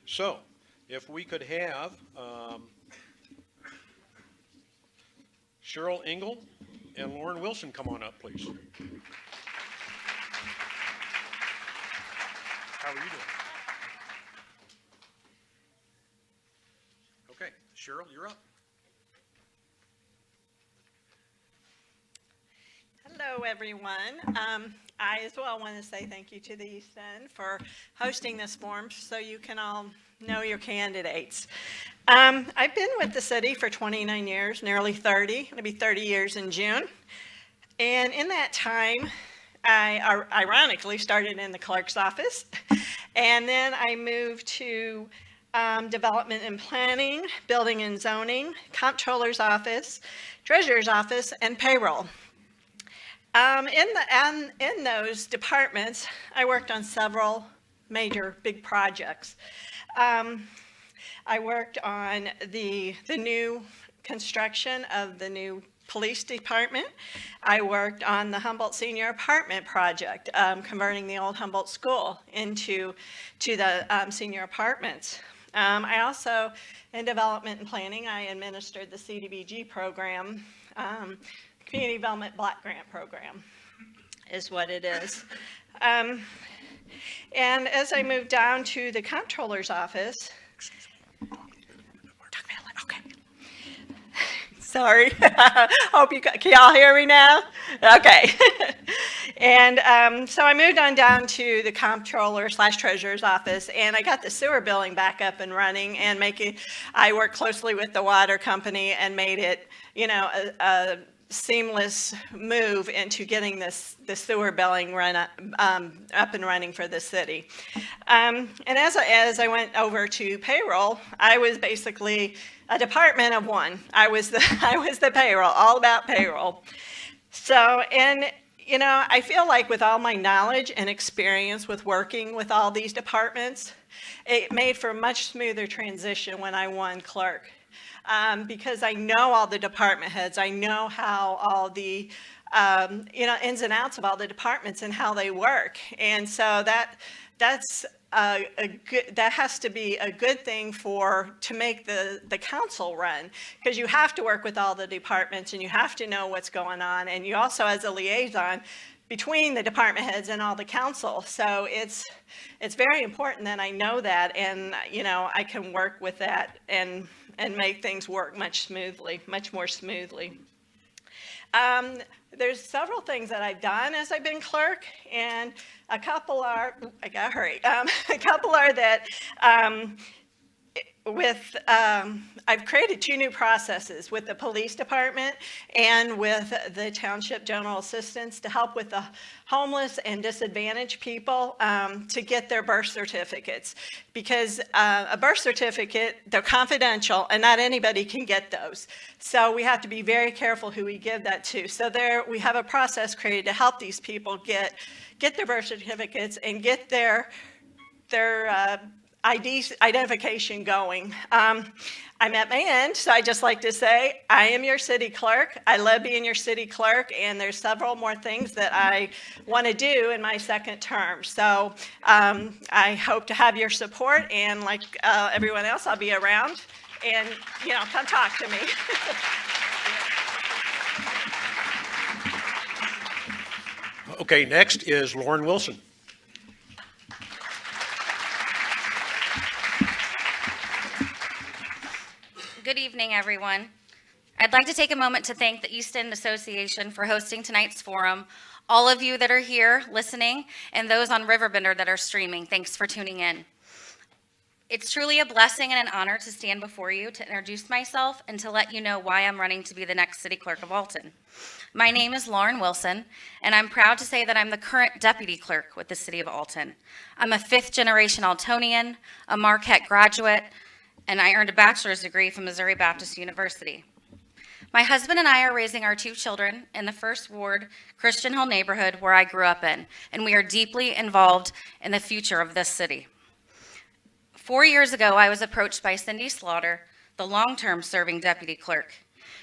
So if we could have Cheryl Engel and Lauren Wilson come on up, please. How are you doing? Okay, Cheryl, you're up. Hello, everyone. I as well want to say thank you to the East End for hosting this forum so you can all know your candidates. I've been with the city for 29 years, nearly 30. It'll be 30 years in June. And in that time, I ironically started in the clerk's office. And then I moved to development and planning, building and zoning, comptroller's office, treasurer's office, and payroll. In those departments, I worked on several major big projects. I worked on the new construction of the new police department. I worked on the Humboldt Senior Apartment project, converting the old Humboldt School into the senior apartments. I also, in development and planning, I administered the CDBG program, Community Development Block Grant Program is what it is. And as I moved down to the comptroller's office, okay. Sorry, hope can y'all hear me now? Okay. And so I moved on down to the comptroller/treasurer's office, and I got the sewer billing back up and running, and I worked closely with the water company and made it, a seamless move into getting the sewer billing up and running for the city. And as I went over to payroll, I was basically a department of one. I was the payroll, all about payroll. So, and I feel like with all my knowledge and experience with working with all these departments, it made for a much smoother transition when I won clerk. Because I know all the department heads, I know how all the, ins and outs of all the departments and how they work. And so that's that has to be a good thing to make the council run, because you have to work with all the departments and you have to know what's going on, and you also, as a liaison between the department heads and all the council. So it's very important that I know that, and I can work with that and make things work much more smoothly. There's several things that I've done as I've been clerk, and a couple are, I gotta hurry, a couple are that I've created 2 new processes with the police department and with the township general assistants to help with the homeless and disadvantaged people to get their birth certificates. Because a birth certificate, they're confidential and not anybody can get those. So we have to be very careful who we give that to. So we have a process created to help these people get their birth certificates and get their identification going. I'm at my end, so I just like to say I am your city clerk. I love being your city clerk, and there's several more things that I want to do in my second term. So I hope to have your support, and like everyone else, I'll be around, and come talk to me. Okay, next is Lauren Wilson. Good evening, everyone. I'd like to take a moment to thank the East End Association for hosting tonight's forum. All of you that are here listening, and those on RiverBender that are streaming, thanks for tuning in. It's truly a blessing and an honor to stand before you to introduce myself and to let you know why I'm running to be the next city clerk of Alton. My name is Lauren Wilson, and I'm proud to say that I'm the current deputy clerk with the city of Alton. I'm a 5th-generation Altonian, a Marquette graduate, and I earned a bachelor's degree from Missouri Baptist University. My husband and I are raising our 2 children in the First Ward Christian Hill neighborhood where I grew up in, and we are deeply involved in the future of this city. 4 years ago, I was approached by Cindy Slaughter, the long-term serving deputy clerk.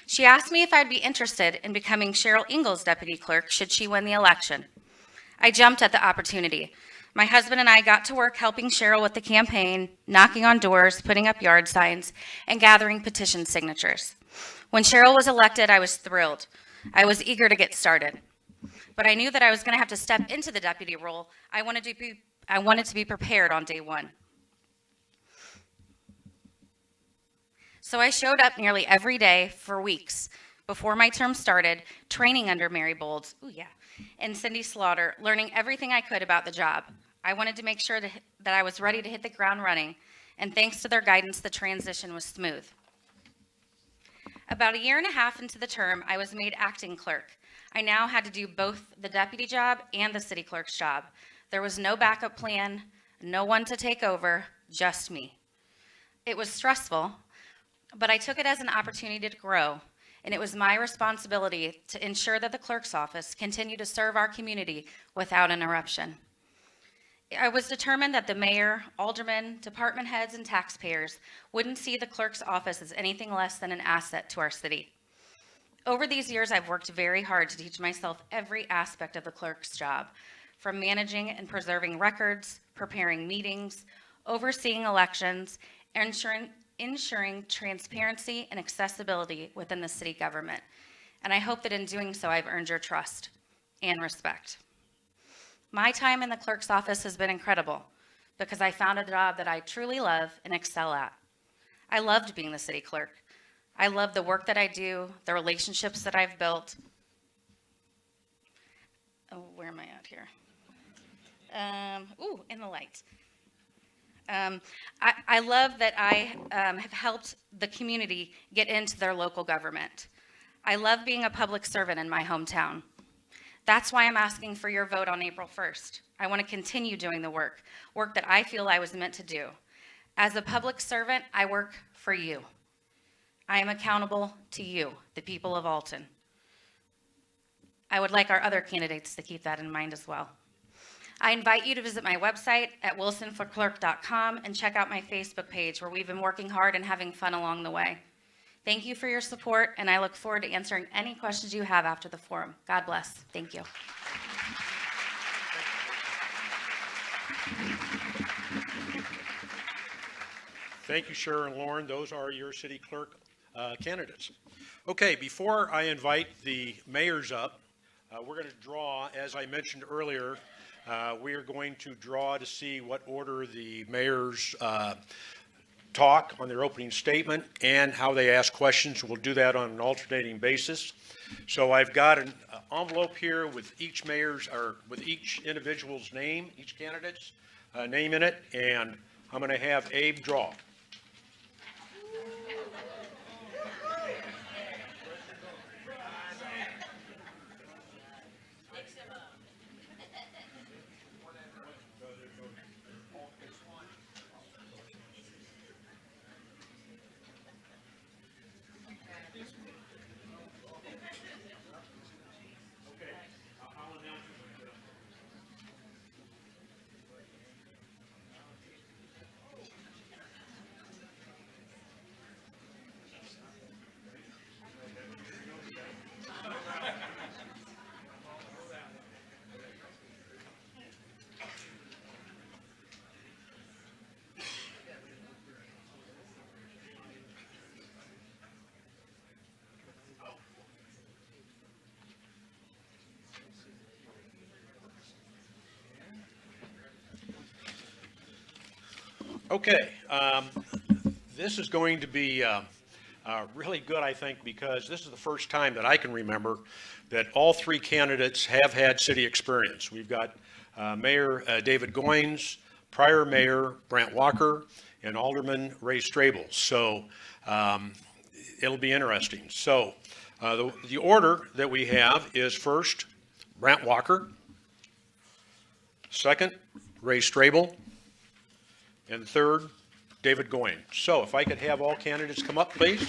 She asked me if I'd be interested in becoming Cheryl Ingalls' deputy clerk should she win the election. I jumped at the opportunity. My husband and I got to work helping Cheryl with the campaign, knocking on doors, putting up yard signs, and gathering petition signatures. When Cheryl was elected, I was thrilled. I was eager to get started. But I knew that I was going to have to step into the deputy role. I wanted to be prepared on day one. So I showed up nearly every day for weeks before my term started, training under Mary Bolds, and Cindy Slaughter, learning everything I could about the job. I wanted to make sure that I was ready to hit the ground running, and thanks to their guidance, the transition was smooth. About a year and a half into the term, I was made acting clerk. I now had to do both the deputy job and the city clerk's job. There was no backup plan, no one to take over, just me. It was stressful, but I took it as an opportunity to grow, and it was my responsibility to ensure that the clerk's office continued to serve our community without interruption. I was determined that the mayor, aldermen, department heads, and taxpayers wouldn't see the clerk's office as anything less than an asset to our city. Over these years, I've worked very hard to teach myself every aspect of the clerk's job, from managing and preserving records, preparing meetings, overseeing elections, and ensuring transparency and accessibility within the city government. And I hope that in doing so, I've earned your trust and respect. My time in the clerk's office has been incredible because I found a job that I truly love and excel at. I loved being the city clerk. I love the work that I do, the relationships that I've built. Oh, where am I at here? In the light. I love that I have helped the community get into their local government. I love being a public servant in my hometown. That's why I'm asking for your vote on April 1st. I want to continue doing the work that I feel I was meant to do. As a public servant, I work for you. I am accountable to you, the people of Alton. I would like our other candidates to keep that in mind as well. I invite you to visit my website at wilsonforclerk.com and check out my Facebook page where we've been working hard and having fun along the way. Thank you for your support, and I look forward to answering any questions you have after the forum. God bless. Thank you. Thank you, Sharon and Lauren. Those are your city clerk candidates. Okay, before I invite the mayors up, we're going to draw, as I mentioned earlier, we are going to draw to see what order the mayors talk on their opening statement and how they ask questions. We'll do that on an alternating basis. So I've got an envelope here with each mayor's, or with each individual's name, each candidate's name in it, and I'm going to have Abe draw. Okay, this is going to be really good, I think, because this is the first time that I can remember that all three candidates have had city experience. We've got Mayor David Goines, prior Mayor Brant Walker, and Alderman Ray Strable. So it'll be interesting. So the order that we have is first, Brant Walker, second, Ray Strable, and third, David Goines. So if I could have all candidates come up, please.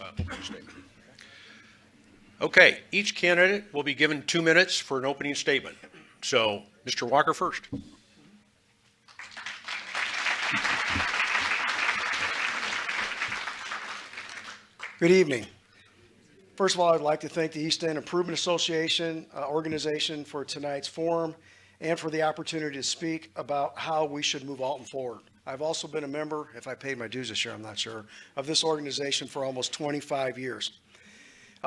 opening statement. Okay, each candidate will be given 2 minutes for an opening statement. So, Mr. Walker first. Good evening. First of all, I'd like to thank the East End Improvement Association organization for tonight's forum and for the opportunity to speak about how we should move Alton forward. I've also been a member, if I paid my dues this year, I'm not sure, of this organization for almost 25 years.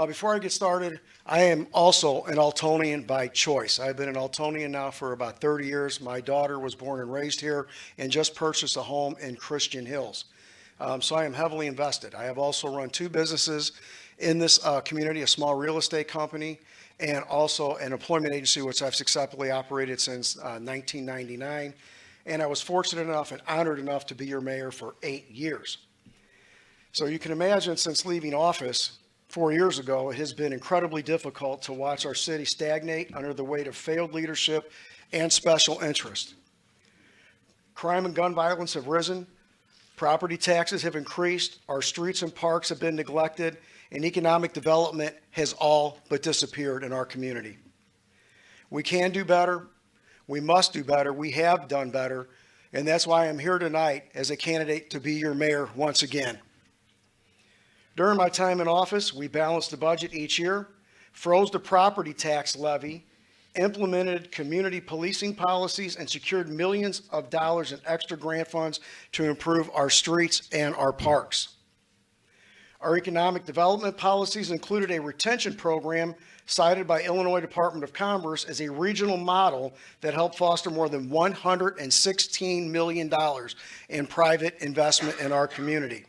Before I get started, I am also an Altonian by choice. I've been an Altonian now for about 30 years. My daughter was born and raised here and just purchased a home in Christian Hills. So I am heavily invested. I have also run 2 businesses in this community, a small real estate company and also an employment agency, which I've successfully operated since 1999. And I was fortunate enough and honored enough to be your mayor for 8 years. So you can imagine, since leaving office 4 years ago, it has been incredibly difficult to watch our city stagnate under the weight of failed leadership and special interest. Crime and gun violence have risen, property taxes have increased, our streets and parks have been neglected, and economic development has all but disappeared in our community. We can do better. We must do better. We have done better. And that's why I'm here tonight as a candidate to be your mayor once again. During my time in office, we balanced the budget each year, froze the property tax levy, implemented community policing policies, and secured millions of dollars in extra grant funds to improve our streets and our parks. Our economic development policies included a retention program cited by Illinois Department of Commerce as a regional model that helped foster more than $116 million in private investment in our community.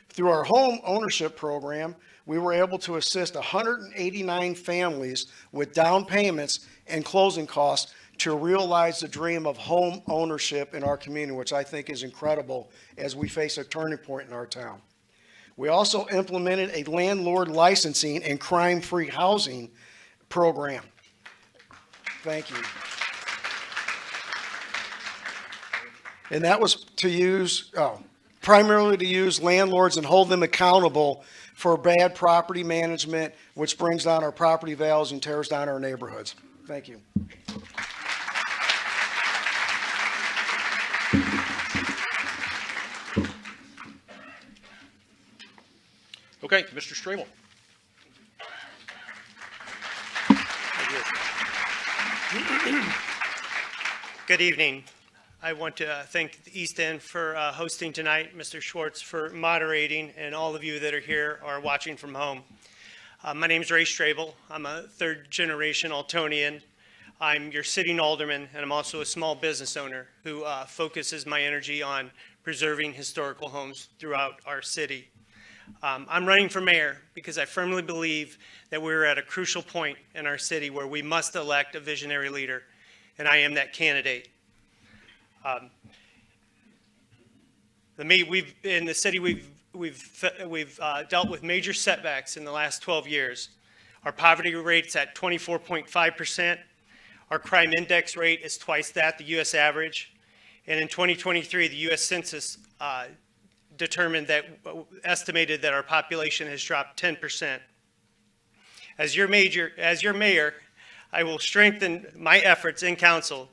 Through our home ownership program, we were able to assist 189 families with down payments and closing costs to realize the dream of home ownership in our community, which I think is incredible as we face a turning point in our town. We also implemented a landlord licensing and crime-free housing program. Thank you. And that was to use, primarily to use landlords and hold them accountable for bad property management, which brings down our property values and tears down our neighborhoods. Thank you. Okay, Mr. Stremel. Good evening. I want to thank the East End for hosting tonight, Mr. Schwartz for moderating, and all of you that are here or watching from home. My name is Ray Strabel. I'm a third-generation Altonian. I'm your sitting alderman, and I'm also a small business owner who focuses my energy on preserving historical homes throughout our city. I'm running for mayor because I firmly believe that we're at a crucial point in our city where we must elect a visionary leader, and I am that candidate. In the city, we've dealt with major setbacks in the last 12 years. Our poverty rate's at 24.5%. Our crime index rate is twice that, the U.S. average. And in 2023, the U.S. Census estimated that our population has dropped 10%. As your mayor, I will strengthen my efforts in council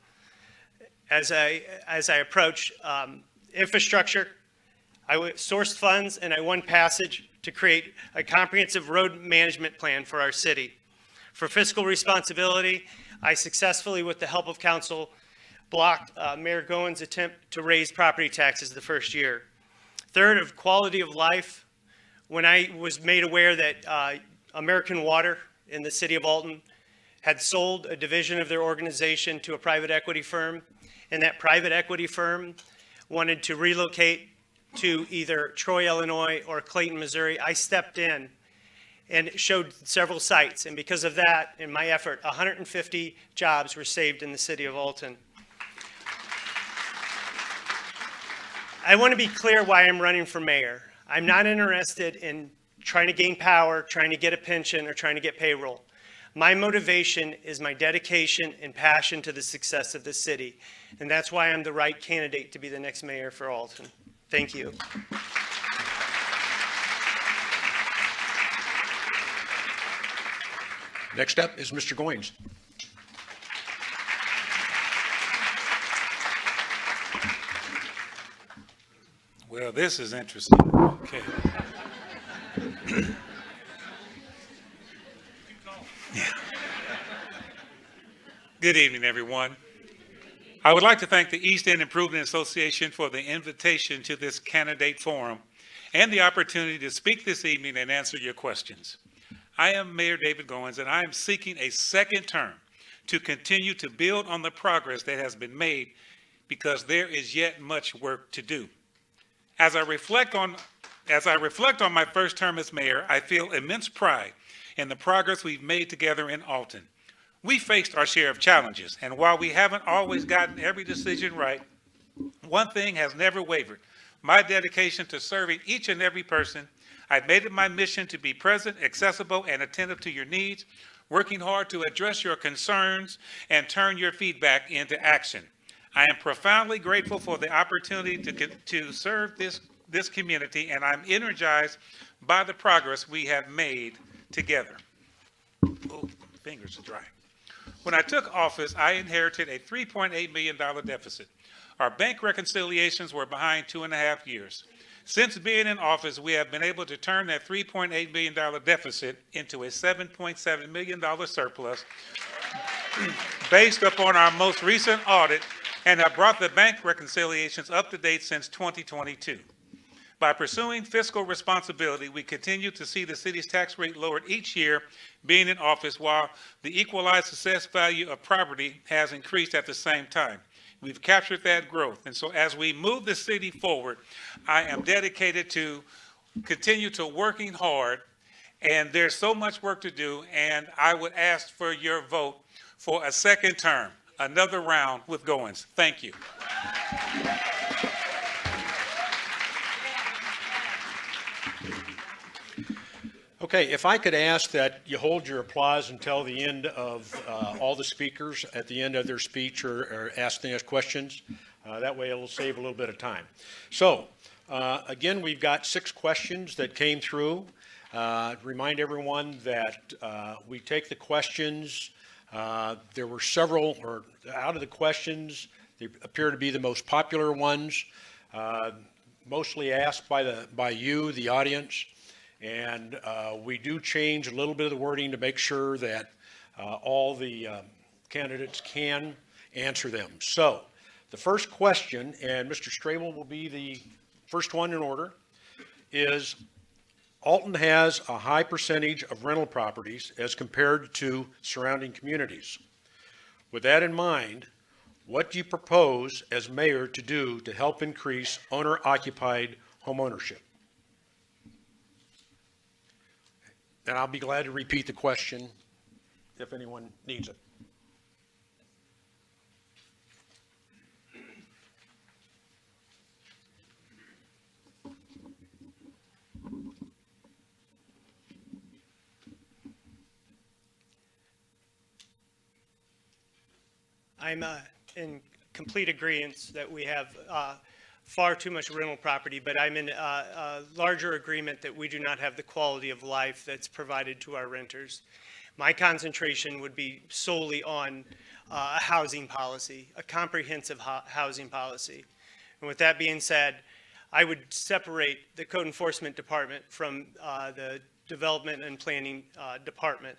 as I approach infrastructure. I sourced funds and I won passage to create a comprehensive road management plan for our city. For fiscal responsibility, I successfully, with the help of council, blocked Mayor Gowen's attempt to raise property taxes the first year. Third, of quality of life, when I was made aware that American Water in the city of Alton had sold a division of their organization to a private equity firm, and that private equity firm wanted to relocate to either Troy, Illinois or Clayton, Missouri, I stepped in and showed several sites. And because of that, in my effort, 150 jobs were saved in the city of Alton. I want to be clear why I'm running for mayor. I'm not interested in trying to gain power, trying to get a pension, or trying to get payroll. My motivation is my dedication and passion to the success of the city. And that's why I'm the right candidate to be the next mayor for Alton. Thank you. Next up is Mr. Goins. Well, this is interesting. Okay. Yeah. Good evening, everyone. I would like to thank the East End Improvement Association for the invitation to this candidate forum and the opportunity to speak this evening and answer your questions. I am Mayor David Goins, and I am seeking a second term to continue to build on the progress that has been made because there is yet much work to do. As I reflect on my first term as mayor, I feel immense pride in the progress we've made together in Alton. We faced our share of challenges, and while we haven't always gotten every decision right, one thing has never wavered: my dedication to serving each and every person. I've made it my mission to be present, accessible, and attentive to your needs, working hard to address your concerns and turn your feedback into action. I am profoundly grateful for the opportunity to serve this community, and I'm energized by the progress we have made together. Oh, fingers are dry. When I took office, I inherited a $3.8 million deficit. Our bank reconciliations were behind 2.5 years. Since being in office, we have been able to turn that $3.8 million deficit into a $7.7 million surplus based upon our most recent audit, and have brought the bank reconciliations up to date since 2022. By pursuing fiscal responsibility, we continue to see the city's tax rate lowered each year being in office, while the equalized assessed value of property has increased at the same time. We've captured that growth. And so as we move the city forward, I am dedicated to continue to working hard, and there's so much work to do, and I would ask for your vote for a second term, another round with Goins. Thank you. Okay, if I could ask that you hold your applause until the end of all the speakers at the end of their speech or asking us questions. That way it will save a little bit of time. So, again, we've got 6 questions that came through. Remind everyone that we take the questions. There were several, or out of the questions, they appear to be the most popular ones, mostly asked by you, the audience. And we do change a little bit of the wording to make sure that all the candidates can answer them. So the first question, and Mr. Strabel will be the first one in order, is Alton has a high percentage of rental properties as compared to surrounding communities. With that in mind, what do you propose as mayor to do to help increase owner-occupied homeownership? And I'll be glad to repeat the question if anyone needs it. I'm in complete agreement that we have far too much rental property, but I'm in a larger agreement that we do not have the quality of life that's provided to our renters. My concentration would be solely on a housing policy, a comprehensive housing policy. And with that being said, I would separate the code enforcement department from the development and planning department.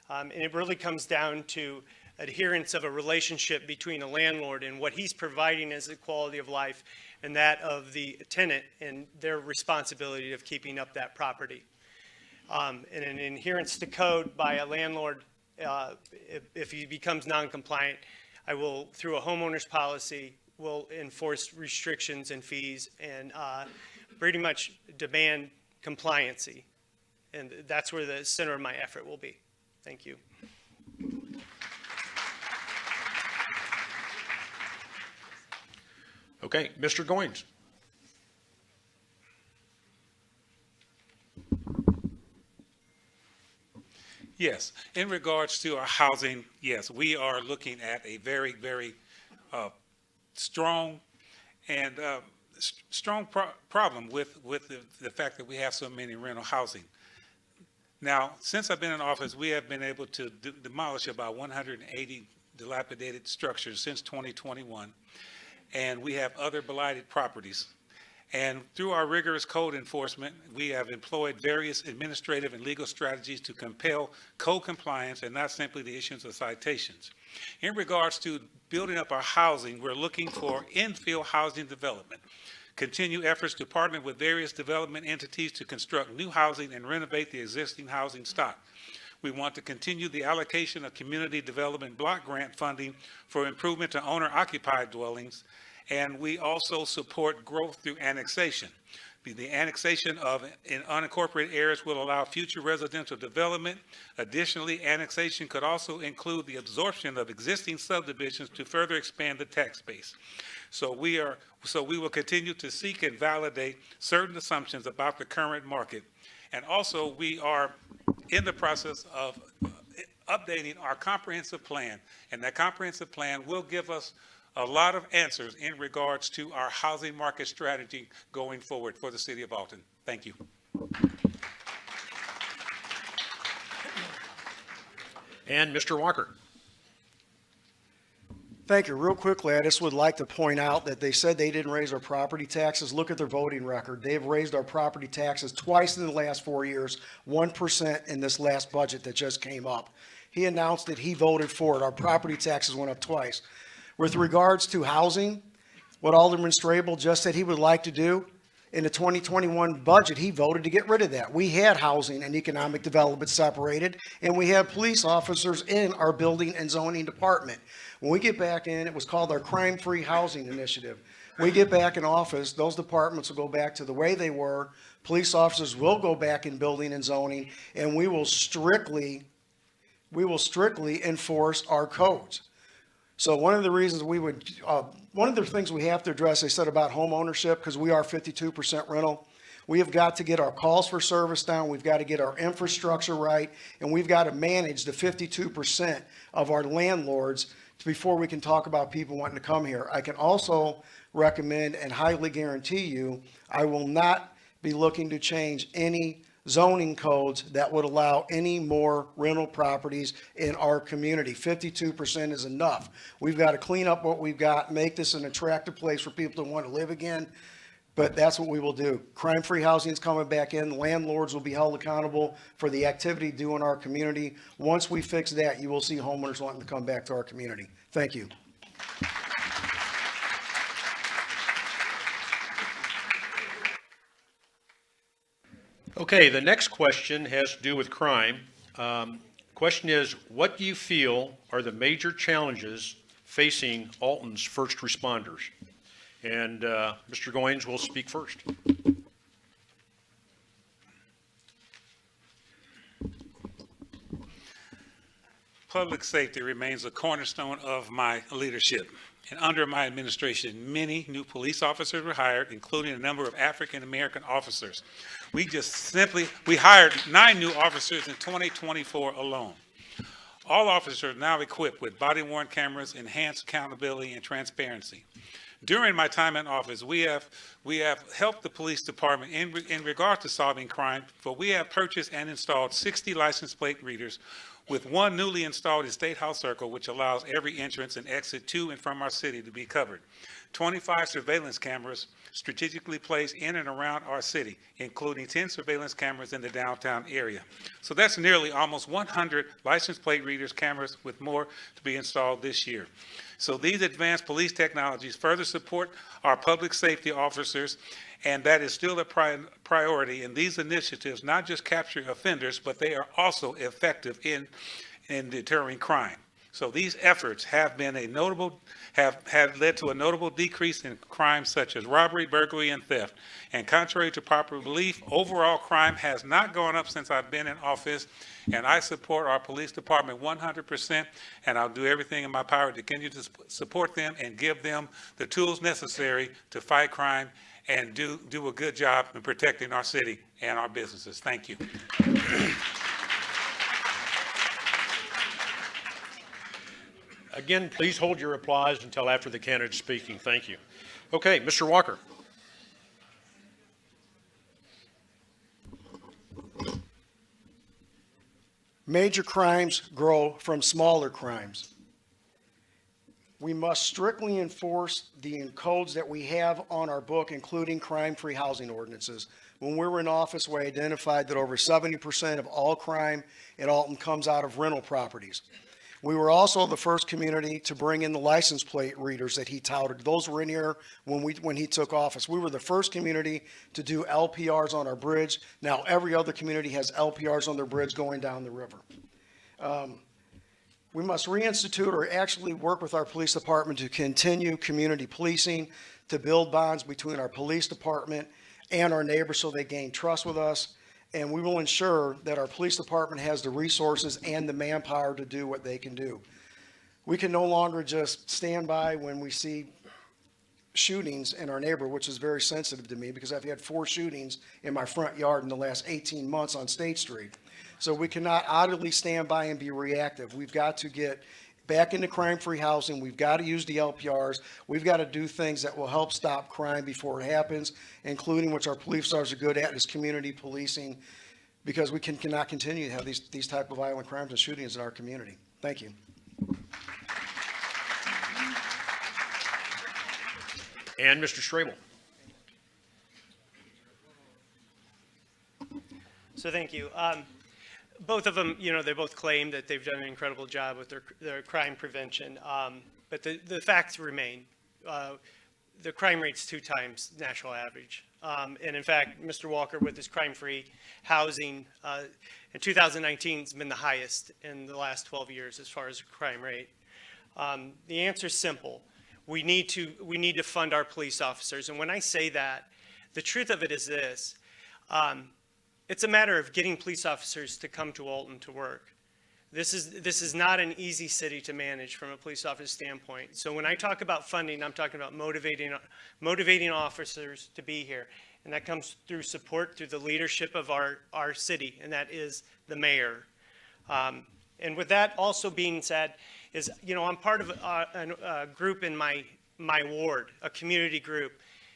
And it really comes down to adherence of a relationship between a landlord and what he's providing as a quality of life, and that of the tenant and their responsibility of keeping up that property. And an adherence to code by a landlord, if he becomes non-compliant, I will, through a homeowner's policy, will enforce restrictions and fees and pretty much demand compliancy. And that's where the center of my effort will be. Thank you. Okay, Mr. Goins. Yes, in regards to our housing, yes, we are looking at a very, very strong and problem with the fact that we have so many rental housing. Now, since I've been in office, we have been able to demolish about 180 dilapidated structures since 2021, and we have other blighted properties. And through our rigorous code enforcement, we have employed various administrative and legal strategies to compel code compliance and not simply the issuance of citations. In regards to building up our housing, we're looking for infill housing development. Continue efforts to partner with various development entities to construct new housing and renovate the existing housing stock. We want to continue the allocation of community development block grant funding for improvement to owner-occupied dwellings, and we also support growth through annexation. The annexation in unincorporated areas will allow future residential development. Additionally, annexation could also include the absorption of existing subdivisions to further expand the tax base. So we will continue to seek and validate certain assumptions about the current market. And also, we are in the process of updating our comprehensive plan, and that comprehensive plan will give us a lot of answers in regards to our housing market strategy going forward for the city of Alton. Thank you. And Mr. Walker. Thank you. Real quickly, I just would like to point out that they said they didn't raise our property taxes. Look at their voting record. They've raised our property taxes twice in the last 4 years, 1% in this last budget that just came up. He announced that he voted for it. Our property taxes went up twice. With regards to housing, what Alderman Strabel just said he would like to do, in the 2021 budget, he voted to get rid of that. We had housing and economic development separated, and we had police officers in our building and zoning department. When we get back in, it was called our crime-free housing initiative. When we get back in office, those departments will go back to the way they were. Police officers will go back in building and zoning, and we will strictly enforce our codes. So one of the reasons one of the things we have to address, they said about home ownership, because we are 52% rental, we have got to get our calls for service down, we've got to get our infrastructure right, and we've got to manage the 52% of our landlords before we can talk about people wanting to come here. I can also recommend and highly guarantee you, I will not be looking to change any zoning codes that would allow any more rental properties in our community. 52% is enough. We've got to clean up what we've got, make this an attractive place for people to want to live again, but that's what we will do. Crime-free housing is coming back in. Landlords will be held accountable for the activity due in our community. Once we fix that, you will see homeowners wanting to come back to our community. Thank you. Okay, the next question has to do with crime. Question is, what do you feel are the major challenges facing Alton's first responders? And Mr. Goins will speak first. Public safety remains a cornerstone of my leadership. And under my administration, many new police officers were hired, including a number of African-American officers. We hired 9 new officers in 2024 alone. All officers are now equipped with body-worn cameras, enhanced accountability and transparency. During my time in office, we have helped the police department in regard to solving crime, for we have purchased and installed 60 license plate readers, with 1 newly installed in State House Circle, which allows every entrance and exit to and from our city to be covered. 25 surveillance cameras strategically placed in and around our city, including 10 surveillance cameras in the downtown area. So that's nearly almost 100 license plate readers, cameras, with more to be installed this year. So these advanced police technologies further support our public safety officers, and that is still a priority. And these initiatives not just capture offenders, but they are also effective in deterring crime. So these efforts have been have led to a notable decrease in crimes such as robbery, burglary, and theft. And contrary to popular belief, overall crime has not gone up since I've been in office. And I support our police department 100%, and I'll do everything in my power to continue to support them and give them the tools necessary to fight crime and do a good job in protecting our city and our businesses. Thank you. Again, please hold your applause until after the candidate's speaking. Thank you. Okay, Mr. Walker. Major crimes grow from smaller crimes. We must strictly enforce the codes that we have on our book, including crime-free housing ordinances. When we were in office, we identified that over 70% of all crime in Alton comes out of rental properties. We were also the first community to bring in the license plate readers that he touted. Those were in here when he took office. We were the first community to do LPRs on our bridge. Now every other community has LPRs on their bridge going down the river. We must reinstitute or actually work with our police department to continue community policing, to build bonds between our police department and our neighbors so they gain trust with us. And we will ensure that our police department has the resources and the manpower to do what they can do. We can no longer just stand by when we see shootings in our neighborhood, which is very sensitive to me because I've had 4 shootings in my front yard in the last 18 months on State Street. So we cannot idly stand by and be reactive. We've got to get back into crime-free housing. We've got to use the LPRs. We've got to do things that will help stop crime before it happens, including, which our police officers are good at, is community policing, because we cannot continue to have these type of violent crimes and shootings in our community. Thank you. And Mr. Strabel. So thank you. Both of them, they both claim that they've done an incredible job with their crime prevention, but the facts remain. The crime rate's 2 times national average. And in fact, Mr. Walker, with his crime-free housing, in 2019 has been the highest in the last 12 years as far as the crime rate. The answer is simple. We need to fund our police officers. And when I say that, the truth of it is this. It's a matter of getting police officers to come to Alton to work. This is not an easy city to manage from a police officer standpoint. So when I talk about funding, I'm talking about motivating officers to be here. And that comes through support through the leadership of our city, and that is the mayor. And with that also being said, I'm part of a group in my ward, a community group.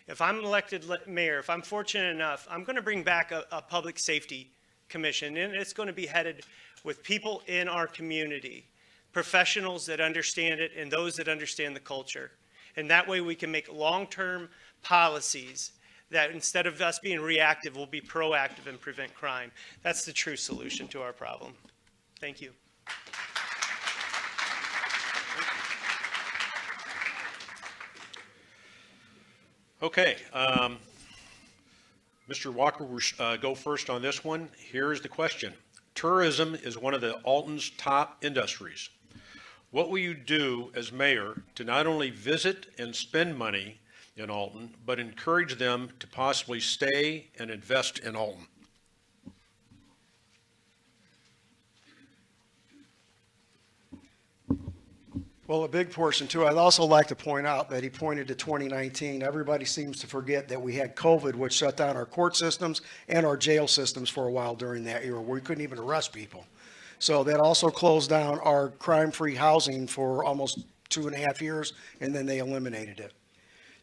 If I'm elected mayor, if I'm fortunate enough, I'm going to bring back a public safety commission, and it's going to be headed with people in our community, professionals that understand it and those that understand the culture. And that way we can make long-term policies that instead of us being reactive, we'll be proactive and prevent crime. That's the true solution to our problem. Thank you. Okay, Mr. Walker will go first on this one. Here is the question. Tourism is one of the Alton's top industries. What will you do as mayor to not only visit and spend money in Alton, but encourage them to possibly stay and invest in Alton? Well, a big portion too. I'd also like to point out that he pointed to 2019. Everybody seems to forget that we had COVID, which shut down our court systems and our jail systems for a while during that year, where we couldn't even arrest people. So that also closed down our crime-free housing for almost 2.5 years, and then they eliminated it.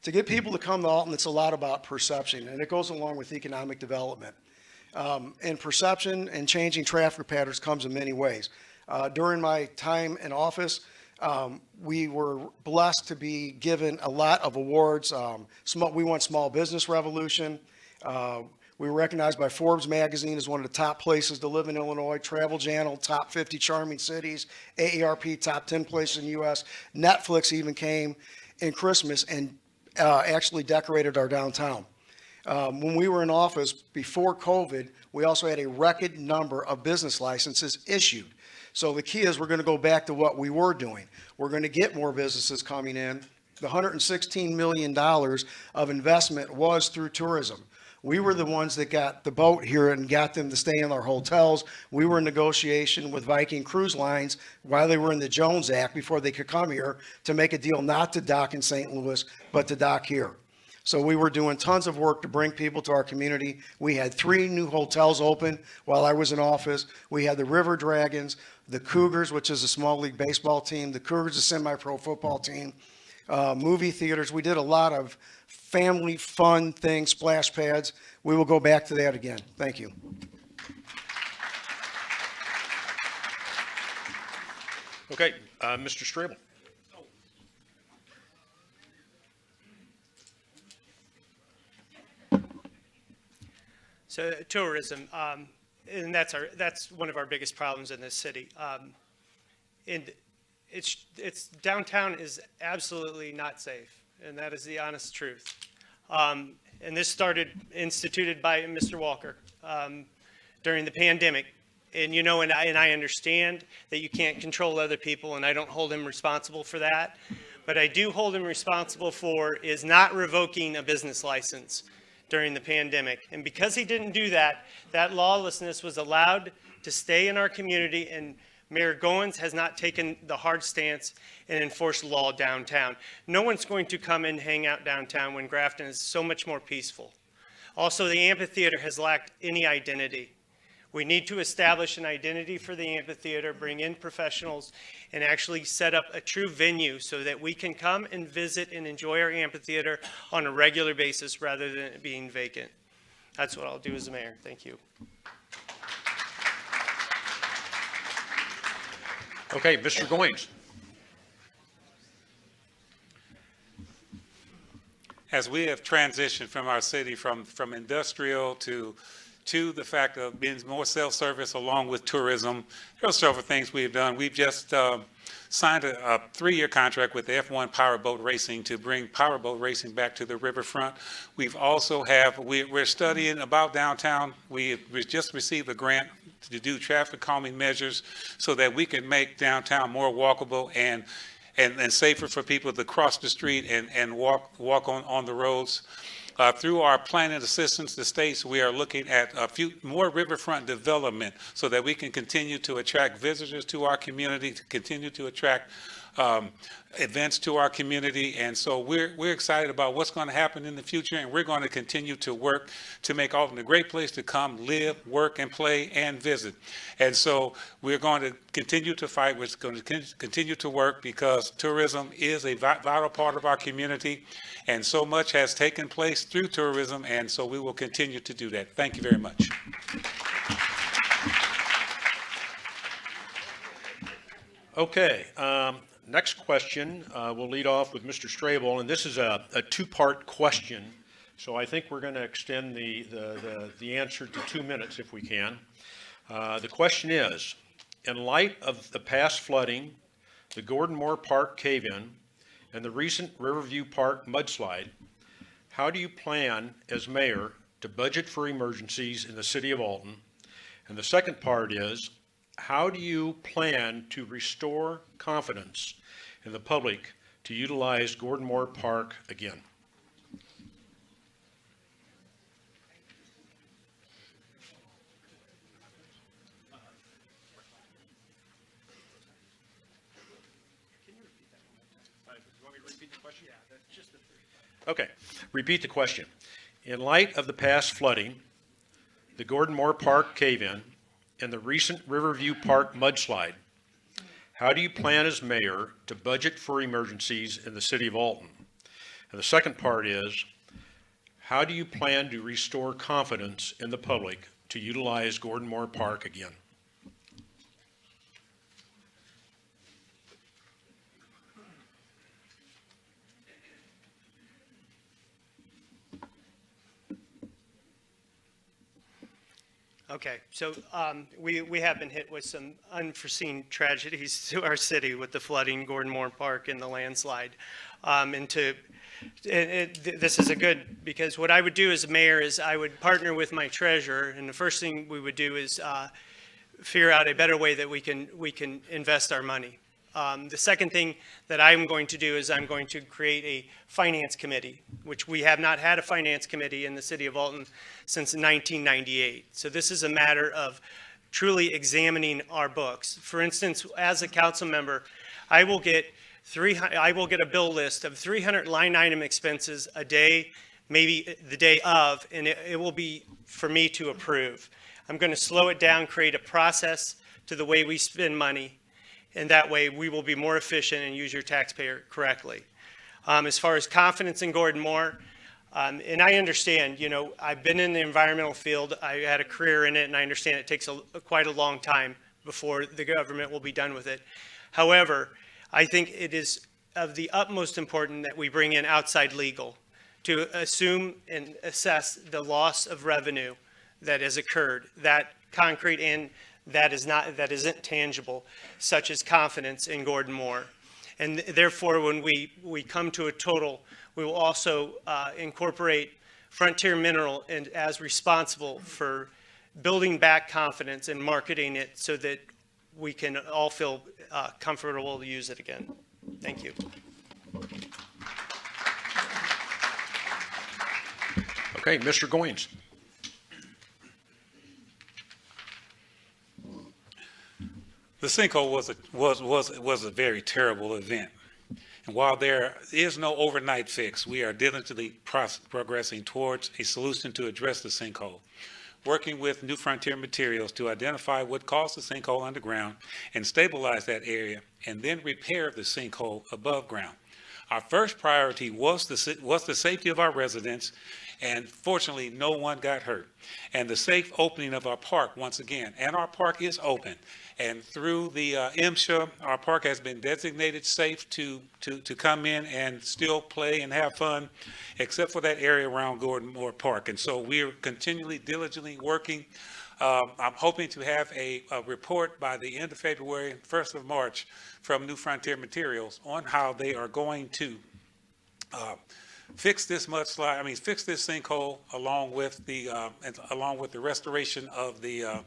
To get people to come to Alton, it's a lot about perception, and it goes along with economic development. And perception and changing traffic patterns comes in many ways. During my time in office, we were blessed to be given a lot of awards. We won Small Business Revolution. We were recognized by Forbes magazine as one of the top places to live in Illinois, Travel Channel, top 50 charming cities, AARP, top 10 places in the U.S. Netflix even came in Christmas and actually decorated our downtown. When we were in office before COVID, we also had a record number of business licenses issued. So the key is we're going to go back to what we were doing. We're going to get more businesses coming in. The $116 million of investment was through tourism. We were the ones that got the boat here and got them to stay in our hotels. We were in negotiation with Viking Cruise Lines while they were in the Jones Act before they could come here to make a deal not to dock in St. Louis, but to dock here. So we were doing tons of work to bring people to our community. We had 3 new hotels open while I was in office. We had the River Dragons, the Cougars, which is a small league baseball team, the Cougars, a semi-pro football team, movie theaters. We did a lot of family fun things, splash pads. We will go back to that again. Thank you. Okay, Mr. Strable. So tourism, and that's one of our biggest problems in this city. And it's downtown is absolutely not safe, and that is the honest truth. And this instituted by Mr. Walker during the pandemic. And you know, and I understand that you can't control other people, and I don't hold him responsible for that. But I do hold him responsible for is not revoking a business license during the pandemic. And because he didn't do that, that lawlessness was allowed to stay in our community, and Mayor Goins has not taken the hard stance and enforced law downtown. No one's going to come and hang out downtown when Grafton is so much more peaceful. Also, the amphitheater has lacked any identity. We need to establish an identity for the amphitheater, bring in professionals, and actually set up a true venue so that we can come and visit and enjoy our amphitheater on a regular basis rather than it being vacant. That's what I'll do as a mayor. Thank you. Okay, Mr. Goins. As we have transitioned from our city from industrial to the fact of being more self-service along with tourism, there are several things we've done. We've just signed a 3-year contract with the F1 Powerboat Racing to bring powerboat racing back to the riverfront. We're studying about downtown. We just received a grant to do traffic calming measures so that we can make downtown more walkable and safer for people to cross the street and walk on the roads. Through our planning assistance to states, we are looking at a few more riverfront development so that we can continue to attract visitors to our community, to continue to attract events to our community. And so we're excited about what's going to happen in the future, and we're going to continue to work to make Alton a great place to come, live, work, and play, and visit. And so we're going to continue to fight. We're going to continue to work because tourism is a vital part of our community, and so much has taken place through tourism, and so we will continue to do that. Thank you very much. Okay, next question, we'll lead off with Mr. Strable, and this is a two-part question, so I think we're going to extend the answer to 2 minutes if we can. The question is, in light of the past flooding, the Gordon Moore Park cave-in, and the recent Riverview Park mudslide, how do you plan as mayor to budget for emergencies in the city of Alton? And the second part is, how do you plan to restore confidence in the public to utilize Gordon Moore Park again? Okay, repeat the question. In light of the past flooding, the Gordon Moore Park cave-in, and the recent Riverview Park mudslide, how do you plan as mayor to budget for emergencies in the city of Alton? And the second part is, how do you plan to restore confidence in the public to utilize Gordon Moore Park again? Okay, so we have been hit with some unforeseen tragedies to our city with the flooding, Gordon Moore Park, and the landslide. This is a good, because what I would do as a mayor is I would partner with my treasurer, and the first thing we would do is figure out a better way that we can invest our money. The second thing that I'm going to do is I'm going to create a finance committee, which we have not had a finance committee in the city of Alton since 1998. So this is a matter of truly examining our books. For instance, as a council member, I will get a bill list of 300 line item expenses a day, maybe the day of, and it will be for me to approve. I'm going to slow it down, create a process to the way we spend money, and that way we will be more efficient and use your taxpayer correctly. As far as confidence in Gordon Moore, and I understand, you know, I've been in the environmental field, I had a career in it, and I understand it takes quite a long time before the government will be done with it. However, I think it is of the utmost importance that we bring in outside legal to assume and assess the loss of revenue that has occurred, that concrete and that isn't tangible, such as confidence in Gordon Moore. And therefore, when we come to a total, we will also incorporate Frontier Mineral and as responsible for building back confidence and marketing it so that we can all feel comfortable to use it again. Thank you. Okay, Mr. Goins. The sinkhole was a very terrible event. And while there is no overnight fix, we are diligently progressing towards a solution to address the sinkhole, working with New Frontier Materials to identify what caused the sinkhole underground and stabilize that area, and then repair the sinkhole above ground. Our first priority was the safety of our residents, and fortunately, no one got hurt. And the safe opening of our park once again, and our park is open. And through the MSHA, our park has been designated safe to come in and still play and have fun, except for that area around Gordon Moore Park. And so we are continually, diligently working. I'm hoping to have a report by the end of February, 1st of March, from New Frontier Materials on how they are going to fix this mudslide. Fix this sinkhole along with the restoration of the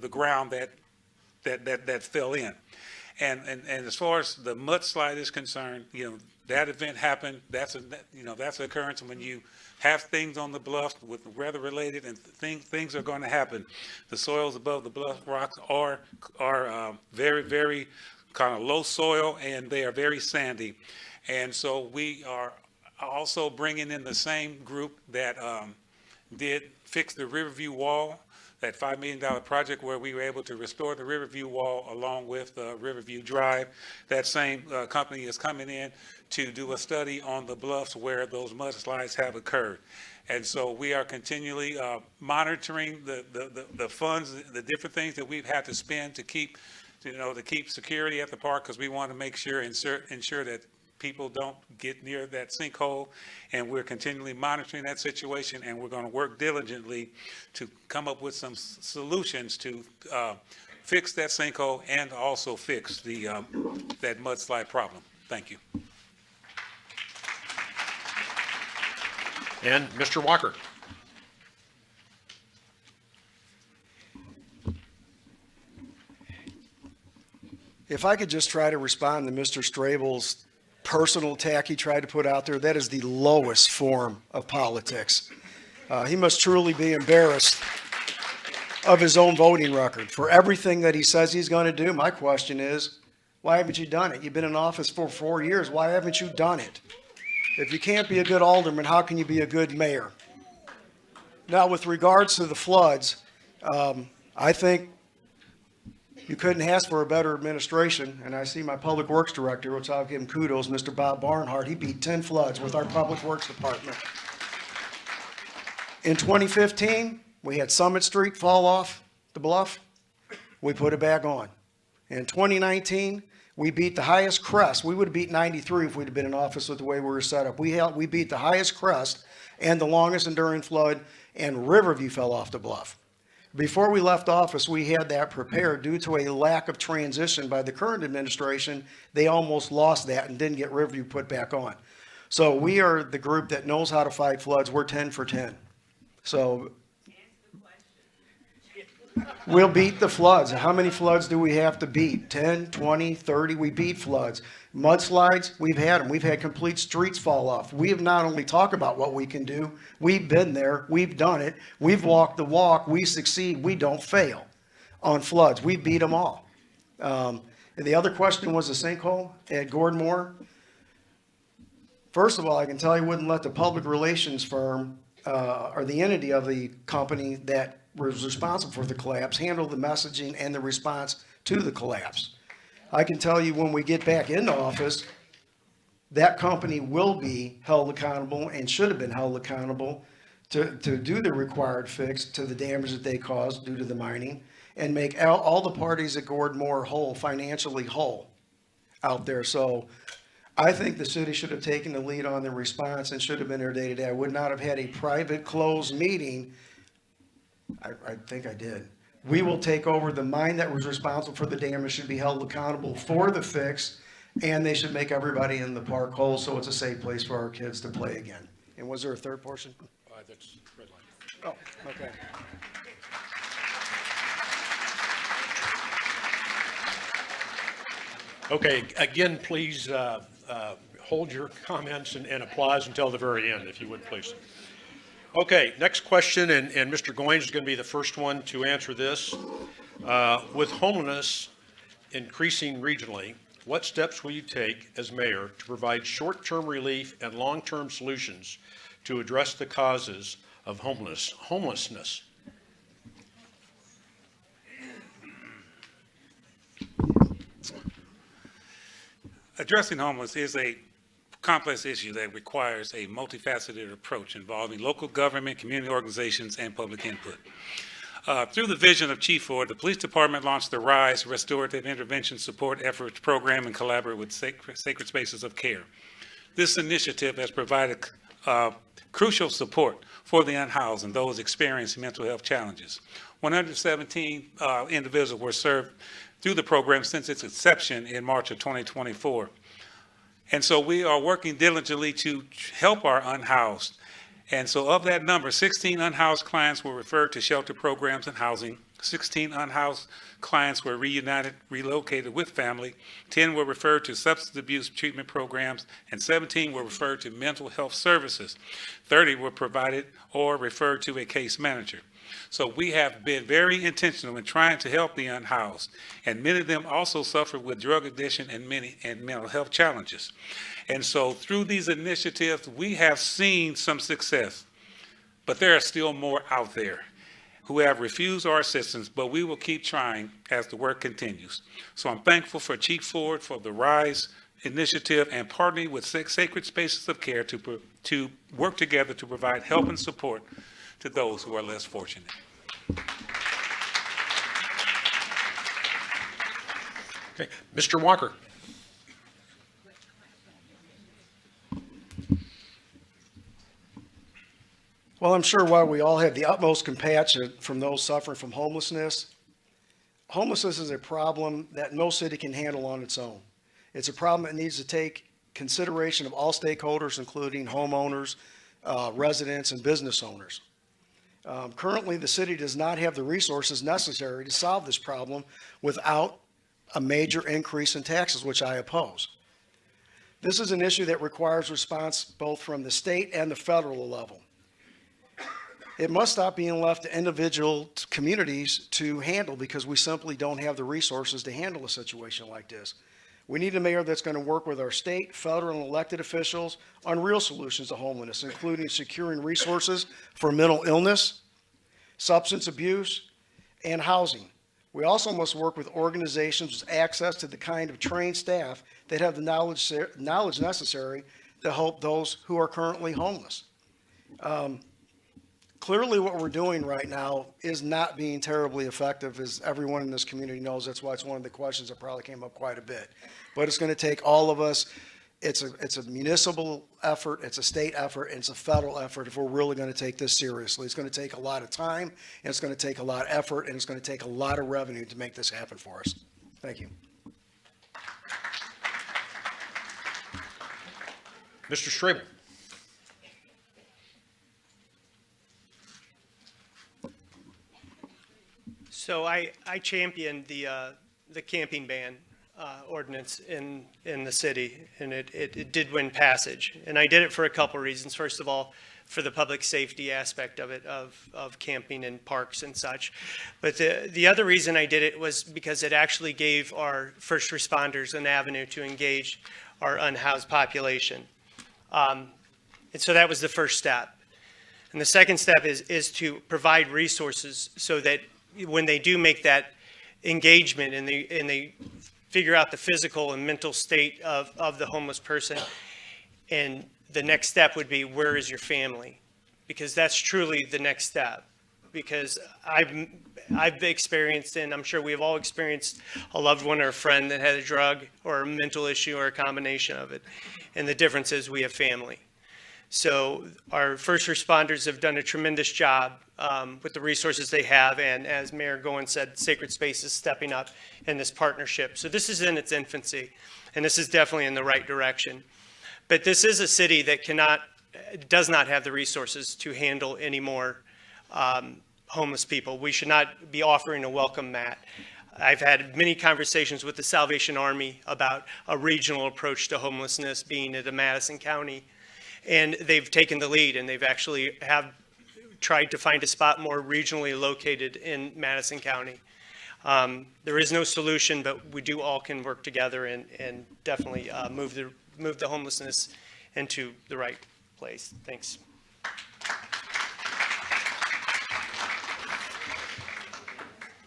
ground that fell in. And as far as the mudslide is concerned, that event happened. That's an occurrence when you have things on the bluff with weather related, and things are going to happen. The soils above the bluff rocks are very, very kind of low soil, and they are very sandy. And so we are also bringing in the same group that did fix the Riverview Wall, that $5 million project where we were able to restore the Riverview Wall along with Riverview Drive. That same company is coming in to do a study on the bluffs where those mudslides have occurred. And so we are continually monitoring the funds, the different things that we've had to spend to keep security at the park, because we want to make sure, ensure that people don't get near that sinkhole, and we're continually monitoring that situation, and we're going to work diligently to come up with some solutions to fix that sinkhole and also fix that mudslide problem. Thank you. And Mr. Walker. If I could just try to respond to Mr. Strabel's personal attack he tried to put out there, that is the lowest form of politics. He must truly be embarrassed of his own voting record for everything that he says he's going to do. My question is, why haven't you done it? You've been in office for 4 years. Why haven't you done it? If you can't be a good alderman, how can you be a good mayor? Now, with regards to the floods, I think you couldn't ask for a better administration, and I see my Public Works Director, which I'll give him kudos, Mr. Bob Barnhart. He beat 10 floods with our Public Works Department. In 2015, we had Summit Street fall off the bluff. We put it back on. In 2019, we beat the highest crest. We would have beat 93 if we'd have been in office with the way we were set up. We beat the highest crest and the longest enduring flood, and Riverview fell off the bluff. Before we left office, we had that prepared. Due to a lack of transition by the current administration, they almost lost that and didn't get Riverview put back on. So we are the group that knows how to fight floods. We're 10 for 10. So we'll beat the floods. How many floods do we have to beat? 10, 20, 30? We beat floods. Mudslides, we've had them. We've had complete streets fall off. We have not only talked about what we can do, we've been there, we've done it, we've walked the walk, we succeed, we don't fail on floods. We beat them all. And the other question was the sinkhole at Gordon Moore. First of all, I can tell you wouldn't let the public relations firm or the entity of the company that was responsible for the collapse handle the messaging and the response to the collapse. I can tell you when we get back into office, that company will be held accountable and should have been held accountable to do the required fix to the damage that they caused due to the mining. and make all the parties at Gordmore whole, financially whole out there. So I think the city should have taken the lead on the response and should have been there day to day. I would not have had a private closed meeting. I think I did. We will take over. The mine that was responsible for the damage should be held accountable for the fix, and they should make everybody in the park whole so it's a safe place for our kids to play again. And was there a third portion? That's red line. Oh, okay. Okay, again, please hold your comments and applause until the very end, if you would, please. Okay, next question, and Mr. Goins is going to be the first one to answer this. With homelessness increasing regionally, what steps will you take as mayor to provide short-term relief and long-term solutions to address the causes of homelessness? Addressing homelessness is a complex issue that requires a multifaceted approach involving local government, community organizations, and public input. Through the vision of Chief Ford, the Police Department launched the RISE Restorative Intervention Support Efforts Program and collaborated with Sacred Spaces of Care. This initiative has provided crucial support for the unhoused and those experiencing mental health challenges. 117 individuals were served through the program since its inception in March of 2024. And so we are working diligently to help our unhoused. And so of that number, 16 unhoused clients were referred to shelter programs and housing. 16 unhoused clients were relocated with family. 10 were referred to substance abuse treatment programs, and 17 were referred to mental health services. 30 were provided or referred to a case manager. So we have been very intentional in trying to help the unhoused, and many of them also suffer with drug addiction and mental health challenges. And so through these initiatives, we have seen some success, but there are still more out there who have refused our assistance, but we will keep trying as the work continues. So I'm thankful for Chief Ford for the RISE initiative and partnering with Sacred Spaces of Care to work together to provide help and support to those who are less fortunate. Okay, Mr. Walker. Well, I'm sure while we all have the utmost compassion from those suffering from homelessness, homelessness is a problem that no city can handle on its own. It's a problem that needs to take consideration of all stakeholders, including homeowners, residents, and business owners. Currently, the city does not have the resources necessary to solve this problem without a major increase in taxes, which I oppose. This is an issue that requires response both from the state and the federal level. It must stop being left to individual communities to handle because we simply don't have the resources to handle a situation like this. We need a mayor that's going to work with our state, federal, and elected officials on real solutions to homelessness, including securing resources for mental illness, substance abuse, and housing. We also must work with organizations with access to the kind of trained staff that have the knowledge necessary to help those who are currently homeless. Clearly, what we're doing right now is not being terribly effective, as everyone in this community knows. That's why it's one of the questions that probably came up quite a bit. But it's going to take all of us. It's a municipal effort, it's a state effort, and it's a federal effort if we're really going to take this seriously. It's going to take a lot of time, and it's going to take a lot of effort, and it's going to take a lot of revenue to make this happen for us. Thank you. Mr. Strable. So I championed the camping ban ordinance in the city, and it did win passage. And I did it for a couple reasons. First of all, for the public safety aspect of it, of camping in parks and such. But the other reason I did it was because it actually gave our first responders an avenue to engage our unhoused population. And so that was the first step. And the second step is to provide resources so that when they do make that engagement and they figure out the physical and mental state of the homeless person, and the next step would be, where is your family? Because that's truly the next step. because I've experienced, and I'm sure we've all experienced, a loved one or a friend that had a drug or a mental issue or a combination of it. And the difference is we have family. So our first responders have done a tremendous job with the resources they have. And as Mayor Goen said, Sacred Space is stepping up in this partnership. So this is in its infancy, and this is definitely in the right direction. But this is a city that does not have the resources to handle any more homeless people. We should not be offering a welcome mat. I've had many conversations with the Salvation Army about a regional approach to homelessness being at a Madison County. And they've taken the lead, and they've actually have tried to find a spot more regionally located in Madison County. There is no solution, but we all can work together and definitely move the homelessness into the right place. Thanks.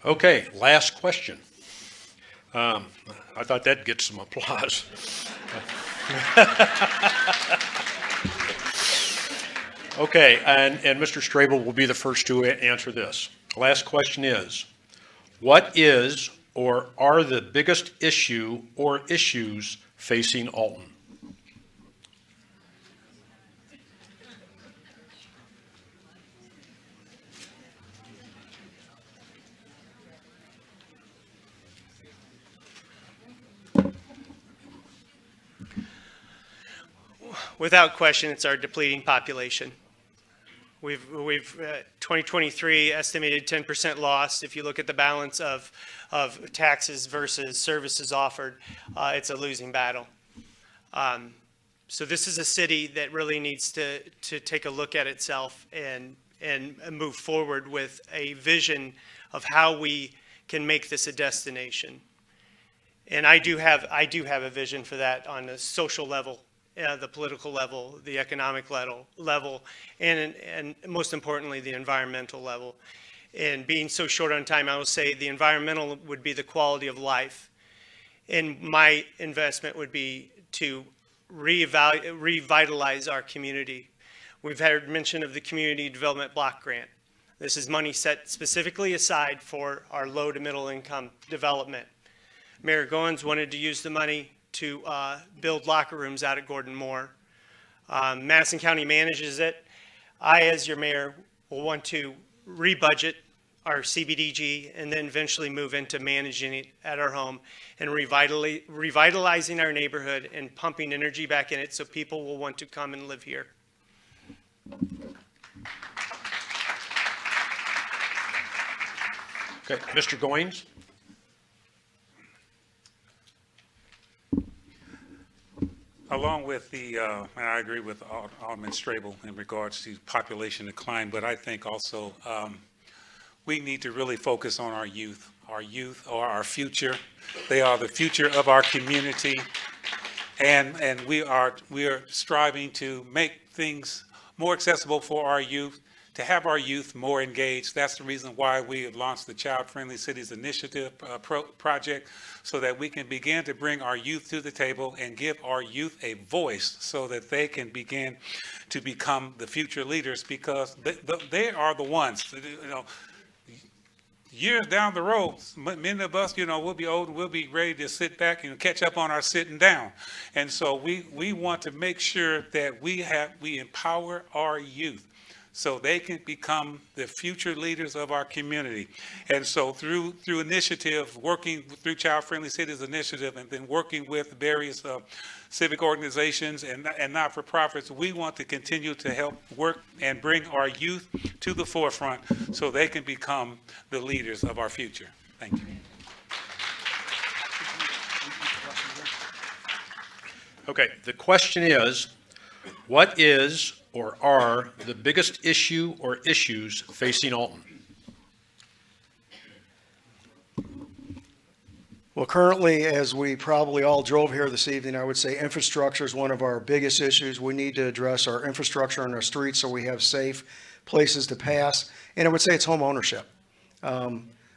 Okay, last question. I thought that'd get some applause. Okay, and Mr. Strabel will be the first to answer this. Last question is, what is or are the biggest issue or issues facing Alton? Without question, it's our depleting population. We've 2023 estimated 10% loss. If you look at the balance of taxes versus services offered, it's a losing battle. So this is a city that really needs to take a look at itself and move forward with a vision of how we can make this a destination. And I do have a vision for that on a social level, the political level, the economic level, and most importantly, the environmental level. And being so short on time, I will say the environmental would be the quality of life. And my investment would be to revitalize our community. We've heard mention of the Community Development Block Grant. This is money set specifically aside for our low to middle income development. Mayor Goins wanted to use the money to build locker rooms out at Gordon Moore. Madison County manages it. I, as your mayor, will want to rebudget our CBDG and then eventually move into managing it at our home and revitalizing our neighborhood and pumping energy back in it so people will want to come and live here. Okay, Mr. Goins? Along with and I agree with Alderman Strabel in regards to population decline, but I think also we need to really focus on our youth. Our youth are our future. They are the future of our community, and we are striving to make things more accessible for our youth, to have our youth more engaged. That's the reason why we have launched the Child Friendly Cities Initiative project, so that we can begin to bring our youth to the table and give our youth a voice so that they can begin to become the future leaders, because they are the ones, years down the road, many of us, we'll be old and we'll be ready to sit back and catch up on our sitting down. And so we want to make sure that we empower our youth so they can become the future leaders of our community. And so through initiative, working through Child Friendly Cities Initiative, and then working with various civic organizations and not-for-profits, we want to continue to help work and bring our youth to the forefront so they can become the leaders of our future. Thank you. Okay, the question is, what is or are the biggest issue or issues facing Alton? Well, currently, as we probably all drove here this evening, I would say infrastructure is one of our biggest issues. We need to address our infrastructure on our streets so we have safe places to pass. And I would say it's home ownership.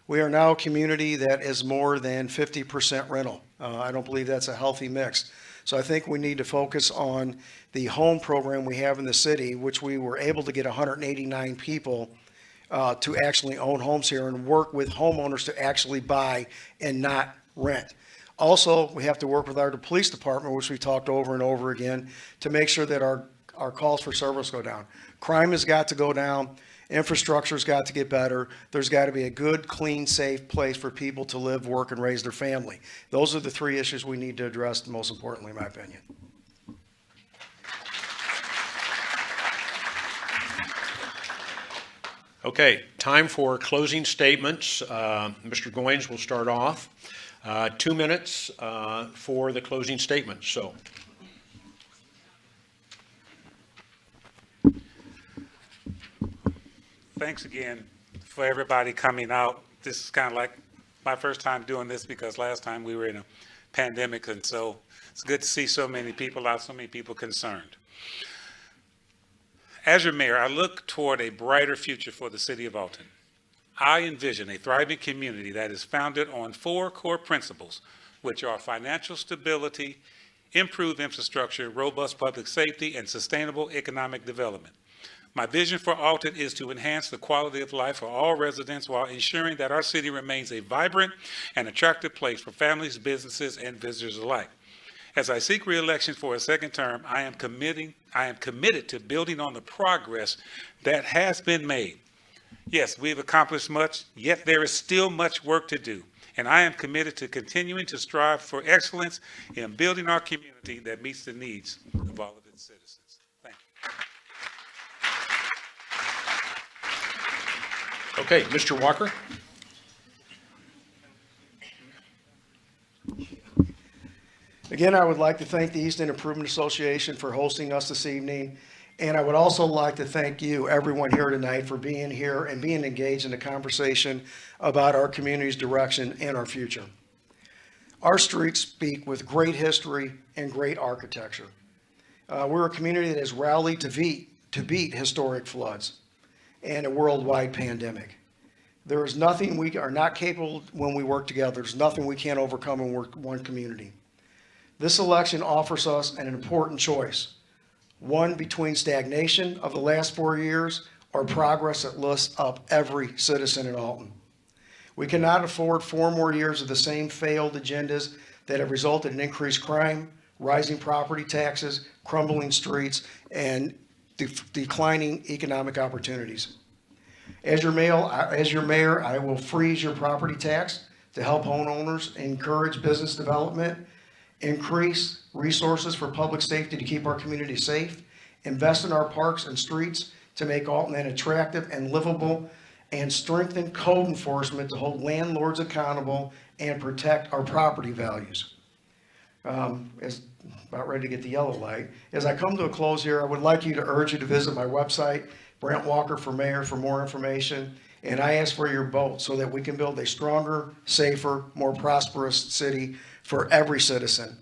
We are now a community that is more than 50% rental. I don't believe that's a healthy mix. So I think we need to focus on the home program we have in the city, which we were able to get 189 people to actually own homes here and work with homeowners to actually buy and not rent. Also, we have to work with our police department, which we talked over and over again, to make sure that our calls for service go down. Crime has got to go down. Infrastructure's got to get better. There's got to be a good, clean, safe place for people to live, work, and raise their family. Those are the three issues we need to address, most importantly, in my opinion. Okay, time for closing statements. Mr. Goins will start off. 2 minutes for the closing statements. So. Thanks again for everybody coming out. This is kind of like my first time doing this because last time we were in a pandemic, and so it's good to see so many people out, so many people concerned. As your mayor, I look toward a brighter future for the city of Alton. I envision a thriving community that is founded on 4 core principles, which are financial stability, improved infrastructure, robust public safety, and sustainable economic development. My vision for Alton is to enhance the quality of life for all residents while ensuring that our city remains a vibrant and attractive place for families, businesses, and visitors alike. As I seek re-election for a second term, I am committed to building on the progress that has been made. Yes, we've accomplished much, yet there is still much work to do. And I am committed to continuing to strive for excellence in building our community that meets the needs of all of its citizens. Thank you. Okay, Mr. Walker. Again, I would like to thank the East End Improvement Association for hosting us this evening. And I would also like to thank you, everyone here tonight, for being here and being engaged in the conversation about our community's direction and our future. Our streets speak with great history and great architecture. We're a community that has rallied to beat historic floods and a worldwide pandemic. There is nothing we are not capable when we work together. There's nothing we can't overcome when we're one community. This election offers us an important choice. One between stagnation of the last 4 years or progress that lifts up every citizen in Alton. We cannot afford 4 more years of the same failed agendas that have resulted in increased crime, rising property taxes, crumbling streets, and declining economic opportunities. As your mayor, I will freeze your property tax to help homeowners, encourage business development, increase resources for public safety to keep our community safe, invest in our parks and streets to make Alton an attractive and livable, and strengthen code enforcement to hold landlords accountable and protect our property values. As about ready to get the yellow light. As I come to a close here, I would like to urge you to visit my website, Brent Walker for Mayor, for more information. And I ask for your vote so that we can build a stronger, safer, more prosperous city for every citizen.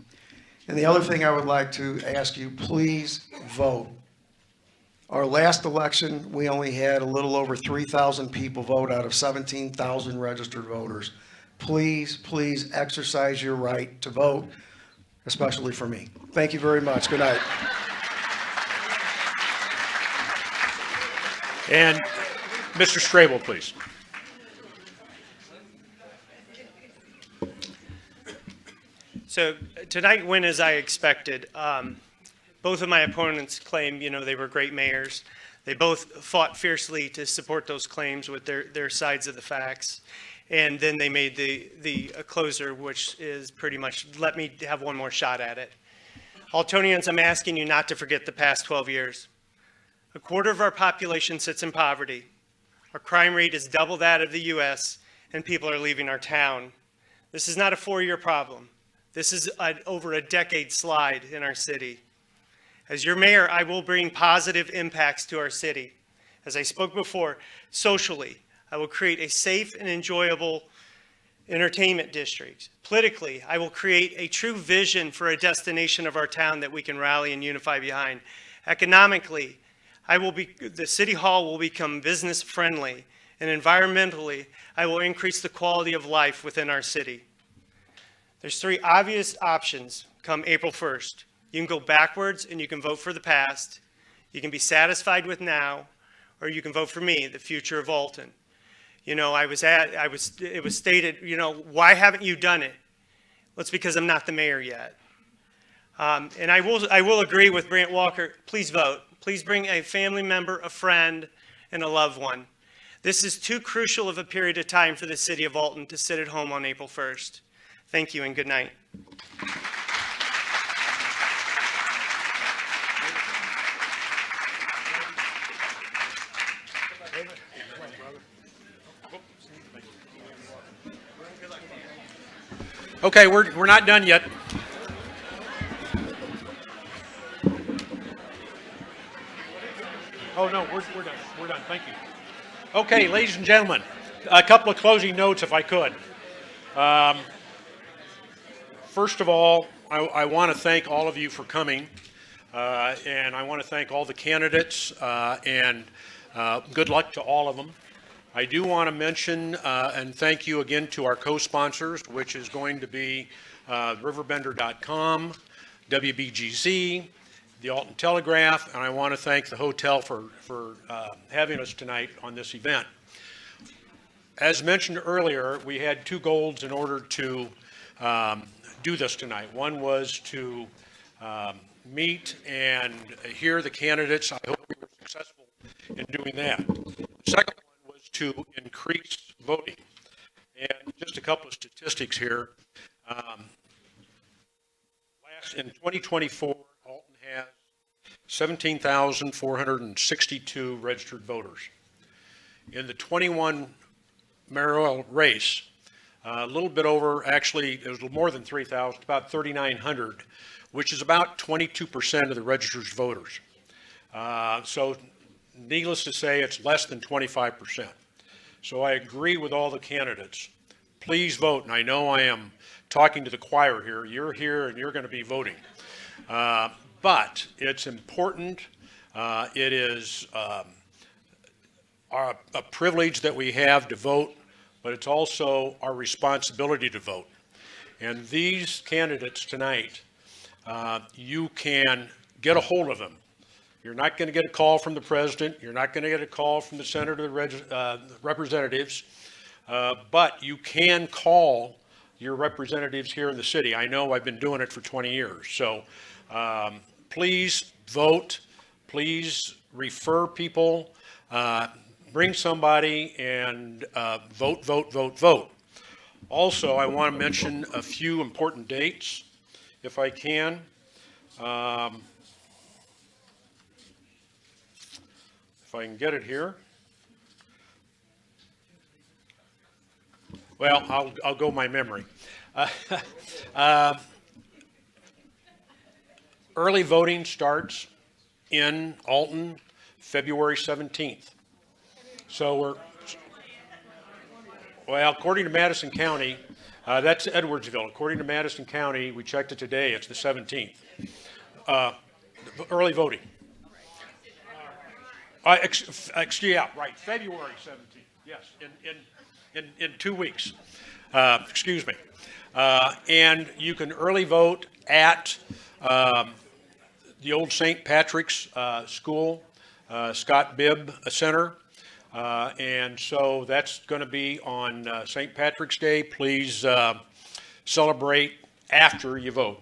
And the other thing I would like to ask you, please vote. Our last election, we only had a little over 3,000 people vote out of 17,000 registered voters. Please, please exercise your right to vote, especially for me. Thank you very much. Good night. And Mr. Strable, please. So tonight went as I expected. Both of my opponents claim, they were great mayors. They both fought fiercely to support those claims with their sides of the facts. And then they made the closer, which is pretty much, let me have one more shot at it. Altonians, I'm asking you not to forget the past 12 years. A quarter of our population sits in poverty. Our crime rate is double that of the U.S., and people are leaving our town. This is not a 4-year problem. This is over a decade slide in our city. As your mayor, I will bring positive impacts to our city. As I spoke before, socially, I will create a safe and enjoyable entertainment district. Politically, I will create a true vision for a destination of our town that we can rally and unify behind. Economically, the City Hall will become business friendly, and environmentally, I will increase the quality of life within our city. There's 3 obvious options come April 1st. You can go backwards and you can vote for the past. You can be satisfied with now, or you can vote for me, the future of Alton. You know, it was stated, you know, why haven't you done it? Well, it's because I'm not the mayor yet. And I will agree with Brant Walker. Please vote. Please bring a family member, a friend, and a loved one. This is too crucial of a period of time for the city of Alton to sit at home on April 1st. Thank you and good night. Okay, we're not done yet. Oh, no, we're done. We're done. Thank you. Okay, ladies and gentlemen, a couple of closing notes if I could. First of all, I want to thank all of you for coming, and I want to thank all the candidates, and good luck to all of them. I do want to mention and thank you again to our co-sponsors, which is going to be RiverBender.com, WBGZ, the Alton Telegraph, and I want to thank the hotel for having us tonight on this event. As mentioned earlier, we had two goals in order to do this tonight. One was to meet and hear the candidates. I hope we were successful in doing that. The second one was to increase voting. And just a couple of statistics here. In 2024, Alton has 17,462 registered voters. In the 21 mayoral race, a little bit over, actually, it was more than 3,000, about 3,900, which is about 22% of the registered voters. So needless to say, it's less than 25%. So I agree with all the candidates. Please vote, and I know I am talking to the choir here. You're here and you're going to be voting. But it's important. It is a privilege that we have to vote, but it's also our responsibility to vote. And these candidates tonight, you can get a hold of them. You're not going to get a call from the president. You're not going to get a call from the senator, representatives, but you can call your representatives here in the city. I know I've been doing it for 20 years. So please vote. Please refer people. Bring somebody and vote, vote, vote, vote. Also, I want to mention a few important dates, if I can. If I can get it here. Well, I'll go my memory. Early voting starts in Alton February 17th. So well, according to Madison County, that's Edwardsville. According to Madison County, we checked it today, it's the 17th. Early voting. Yeah, right, February 17th, yes, in 2 weeks. Excuse me. And you can early vote at the old St. Patrick's School, Scott Bibb Center. And so that's going to be on St. Patrick's Day. Please celebrate after you vote.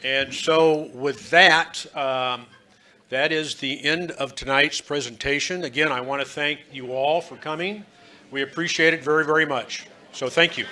And so with that, that is the end of tonight's presentation. Again, I want to thank you all for coming. We appreciate it very, very much. So thank you.